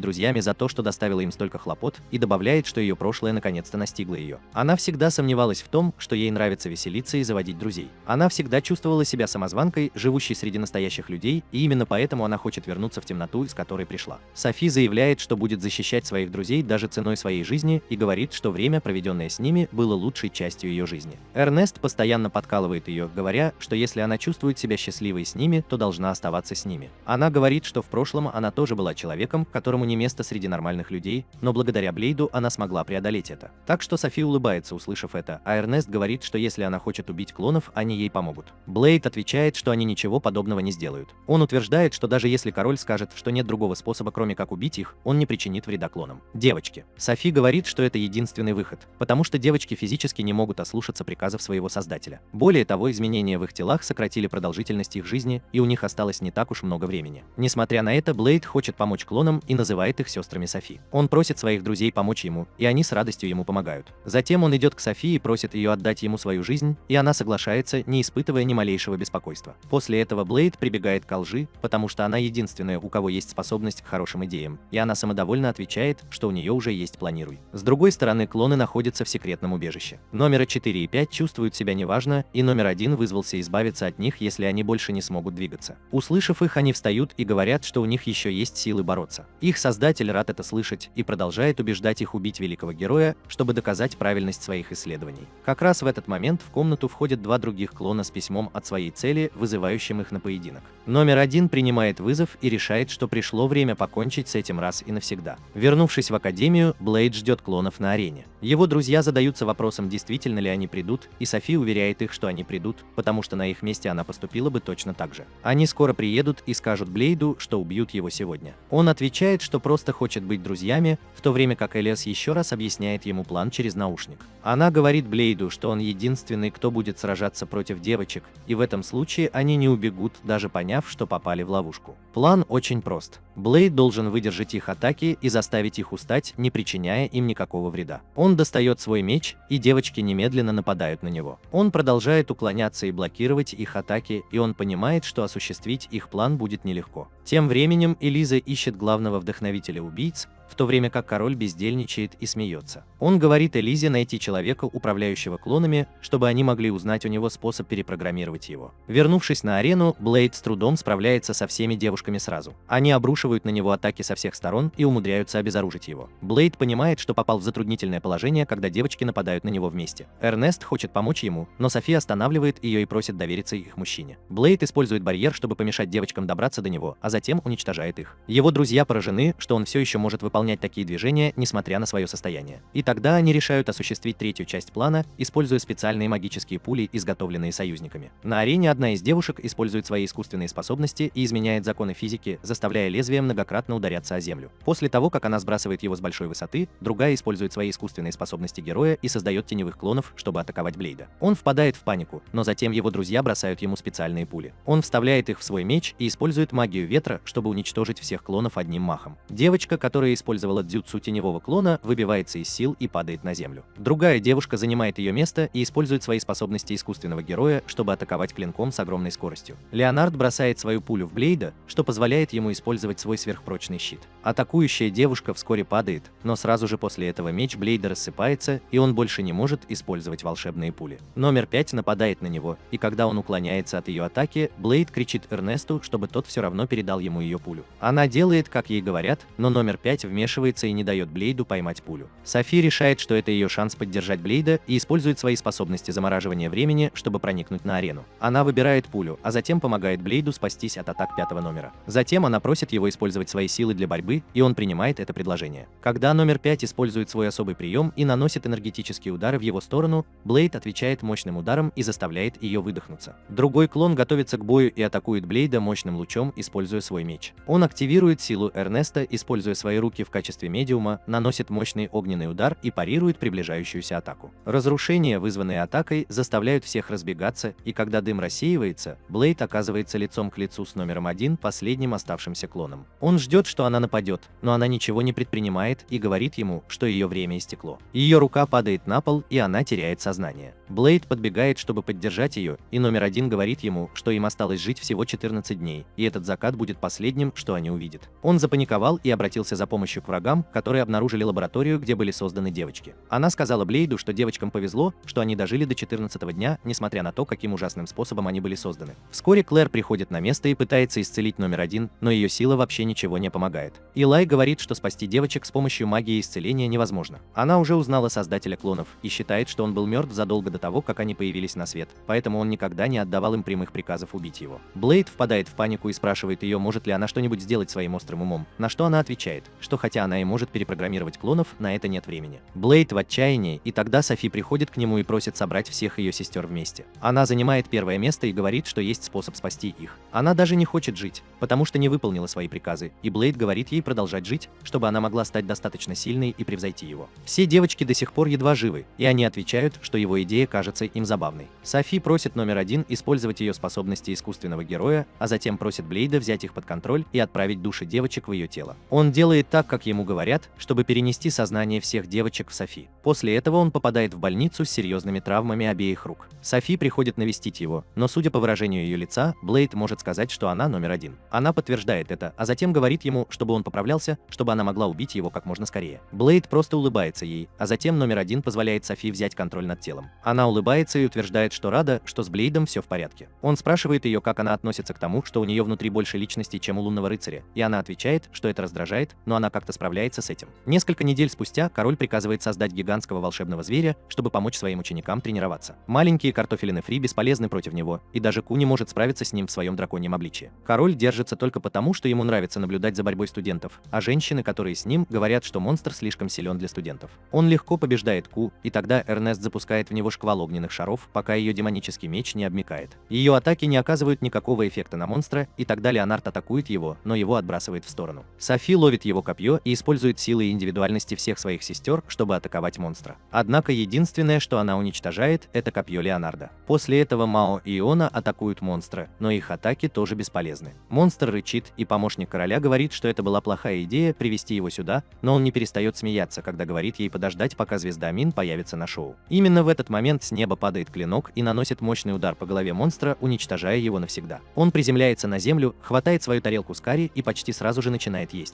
друзьями за то, что доставила им столько хлопот, и добавляет, что ее прошлое наконец-то настигло ее. Она всегда сомневалась в том, что ей нравится веселиться и заводить друзей. Она всегда чувствовала себя самозванкой, живущей среди настоящих людей, и именно поэтому она хочет вернуться в темноту, из которой пришла. Софи заявляет, что будет защищать своих друзей даже ценой своей жизни, и говорит, что время, проведенное с ними, было лучшей частью ее жизни. Эрнест постоянно подкалывает ее, говоря, что если она чувствует себя счастливой с ними, то должна оставаться с ними. Она говорит, что в прошлом она тоже была человеком, которому не место среди нормальных людей, но благодаря Блейду она смогла преодолеть это. Так что Софи улыбается, услышав это, а Эрнест говорит, что если она хочет убить клонов, они ей помогут. Блейд отвечает, что они ничего подобного не сделают. Он утверждает, что даже если король скажет, что нет другого способа, кроме как убить их, он не причинит вреда клонам. Девочки. Софи говорит, что это единственный выход, потому что девочки физически не могут ослушаться приказов своего создателя. Более того, изменения в их телах сократили продолжительность их жизни, и у них осталось не так уж много времени. Несмотря на это, Блейд хочет помочь клонам и называет их сестрами Софи. Он просит своих друзей помочь ему, и они с радостью ему помогают. Затем он идет к Софи и просит ее отдать ему свою жизнь, и она соглашается, не испытывая ни малейшего беспокойства. После этого Блейд прибегает к лжи, потому что она единственная, у кого есть способность к хорошим идеям, и она самодовольно отвечает, что у нее уже есть «планируй». С другой стороны, клоны находятся в секретном убежище. Номера 4 и 5 чувствуют себя неважно, и номер 1 вызвался избавиться от них, если они больше не смогут двигаться. Услышав их, они встают и говорят, что у них еще есть силы бороться. Их создатель рад это слышать и продолжает убеждать их убить великого героя, чтобы доказать правильность своих исследований. Как раз в этот момент в комнату входят 2 других клона с письмом от своей цели, вызывающим их на поединок. Номер 1 принимает вызов и решает, что пришло время покончить с этим раз и навсегда. Вернувшись в Академию, Блейд ждет клонов на арене. Его друзья задаются вопросом, действительно ли они придут, и Софи уверяет их, что они придут, потому что на их месте она поступила бы точно так же. Они скоро приедут и скажут Блейду, что убьют его сегодня. Он отвечает, что просто хочет быть друзьями, в то время как Элиас еще раз объясняет ему план через наушник. Она говорит Блейду, что он единственный, кто будет сражаться против девочек, и в этом случае они не убегут, даже поняв, что попали в ловушку. План очень прост. Блейд должен выдержать их атаки и заставить их устать, не причиняя им никакого вреда. Он достает свой меч, и девочки немедленно нападают на него. Он продолжает уклоняться и блокировать их атаки, и он понимает, что осуществить их план будет нелегко. Тем временем Элиза ищет главного вдохновителя убийц, в то время как король бездельничает и смеется. Он говорит Элизе найти человека, управляющего клонами, чтобы они могли узнать у него способ перепрограммировать его. Вернувшись на арену, Блейд с трудом справляется со всеми девушками сразу. Они обрушивают на него атаки со всех сторон и умудряются обезоружить его. Блейд понимает, что попал в затруднительное положение, когда девочки нападают на него вместе. Эрнест хочет помочь ему, но Софи останавливает ее и просит довериться их мужчине. Блейд использует барьер, чтобы помешать девочкам добраться до него, а затем уничтожает их. Его друзья поражены, что он все еще может выполнять такие движения, несмотря на свое состояние. И тогда они решают осуществить третью часть плана, используя специальные магические пули, изготовленные союзниками. На арене одна из девушек использует свои искусственные способности и изменяет законы физики, заставляя лезвие многократно ударяться о землю. После того, как она сбрасывает его с большой высоты, другая использует свои искусственные способности героя и создает теневых клонов, чтобы атаковать Блейда. Он впадает в панику, но затем его друзья бросают ему специальные пули. Он вставляет их в свой меч и использует магию ветра, чтобы уничтожить всех клонов одним махом. Девочка, которая использовала дзюцу теневого клона, выбивается из сил и падает на землю. Другая девушка занимает ее место и использует свои способности искусственного героя, чтобы атаковать клинком с огромной скоростью. Леонард бросает свою пулю в Блейда, что позволяет ему использовать свой сверхпрочный щит. Атакующая девушка вскоре падает, но сразу же после этого меч Блейда рассыпается, и он больше не может использовать волшебные пули. Номер 5 нападает на него, и когда он уклоняется от ее атаки, Блейд кричит Эрнесту, чтобы тот все равно передал ему ее пулю. Она делает, как ей говорят, но номер 5 вмешивается и не дает Блейду поймать пулю. Софи решает, что это ее шанс поддержать Блейда, и использует свои способности замораживания времени, чтобы проникнуть на арену. Она выбирает пулю, а затем помогает Блейду спастись от атак 5-го номера. Затем она просит его использовать свои силы для борьбы, и он принимает это предложение. Когда номер 5 использует свой особый прием и наносит энергетические удары в его сторону, Блейд отвечает мощным ударом и заставляет ее выдохнуться. Другой клон готовится к бою и атакует Блейда мощным лучом, используя свой меч. Он активирует силу Эрнеста, используя свои руки в качестве медиума, наносит мощный огненный удар и парирует приближающуюся атаку. Разрушения, вызванные атакой, заставляют всех разбегаться, и когда дым рассеивается, Блейд оказывается лицом к лицу с номером 1, последним оставшимся клоном. Он ждет, что она нападет, но она ничего не предпринимает и говорит ему, что ее время истекло. Ее рука падает на пол, и она теряет сознание. Блейд подбегает, чтобы поддержать ее, и номер 1 говорит ему, что им осталось жить всего 14 дней, и этот закат будет последним, что они увидят. Он запаниковал и обратился за помощью к врагам, которые обнаружили лабораторию, где были созданы девочки. Она сказала Блейду, что девочкам повезло, что они дожили до 14-го дня, несмотря на то, каким ужасным способом они были созданы. Вскоре Клэр приходит на место и пытается исцелить номер 1, но ее сила вообще ничего не помогает. Илай говорит, что спасти девочек с помощью магии исцеления невозможно. Она уже узнала создателя клонов и считает, что он был мертв задолго до того, как они появились на свет, поэтому он никогда не отдавал им прямых приказов убить его. Блейд впадает в панику и спрашивает ее, может ли она что-нибудь сделать своим острым умом, на что она отвечает, что хотя она и может перепрограммировать клонов, на это нет времени. Блейд в отчаянии, и тогда Софи приходит к нему и просит собрать всех ее сестер вместе. Она занимает первое место и говорит, что есть способ спасти их. Она даже не хочет жить, потому что не выполнила свои приказы, и Блейд говорит ей продолжать жить, чтобы она могла стать достаточно сильной и превзойти его. Все девочки до сих пор едва живы, и они отвечают, что его идея кажется им забавной. Софи просит номер 1 использовать ее способности искусственного героя, а затем просит Блейда взять их под контроль и отправить души девочек в ее тело. Он делает так, как ему говорят, чтобы перенести сознание всех девочек в Софи. После этого он попадает в больницу с серьезными травмами обеих рук. Софи приходит навестить его, но судя по выражению ее лица, Блейд может сказать, что она номер 1. Она подтверждает это, а затем говорит ему, чтобы он поправлялся, чтобы она могла убить его как можно скорее. Блейд просто улыбается ей, а затем номер 1 позволяет Софи взять контроль над телом. Она улыбается и утверждает, что рада, что с Блейдом все в порядке. Он спрашивает ее, как она относится к тому, что у нее внутри больше личности, конечностей, чем у лунного рыцаря, и она отвечает, что это раздражает, но она как-то справляется с этим. Несколько недель спустя король приказывает создать гигантского волшебного зверя, чтобы помочь своим ученикам тренироваться. Маленькие картофелины Фри бесполезны против него, и даже Ку не может справиться с ним в своем драконьем обличье. Король держится только потому, что ему нравится наблюдать за борьбой студентов, а женщины, которые с ним, говорят, что монстр слишком силен для студентов. Он легко побеждает Ку, и тогда Эрнест запускает в него шквал огненных шаров, пока ее демонический меч не обмякает. Ее атаки не оказывают никакого эффекта на монстра, и тогда Леонард атакует его, но его отбрасывает в сторону. Софи ловит его копье и использует силы и индивидуальности всех своих сестер, чтобы атаковать монстра. Однако единственное, что она уничтожает, это копье Леонарда. После этого Мао и Иона атакуют монстра, но их атаки тоже бесполезны. Монстр рычит, и помощник короля говорит, что это была плохая идея привести его сюда, но он не перестает смеяться, когда говорит ей подождать, пока звезда Мин появится на шоу. Именно в этот момент с неба падает клинок и наносит мощный удар по голове монстра, уничтожая его навсегда. Он приземляется на землю, хватает свою тарелку с карри и почти сразу же начинает есть.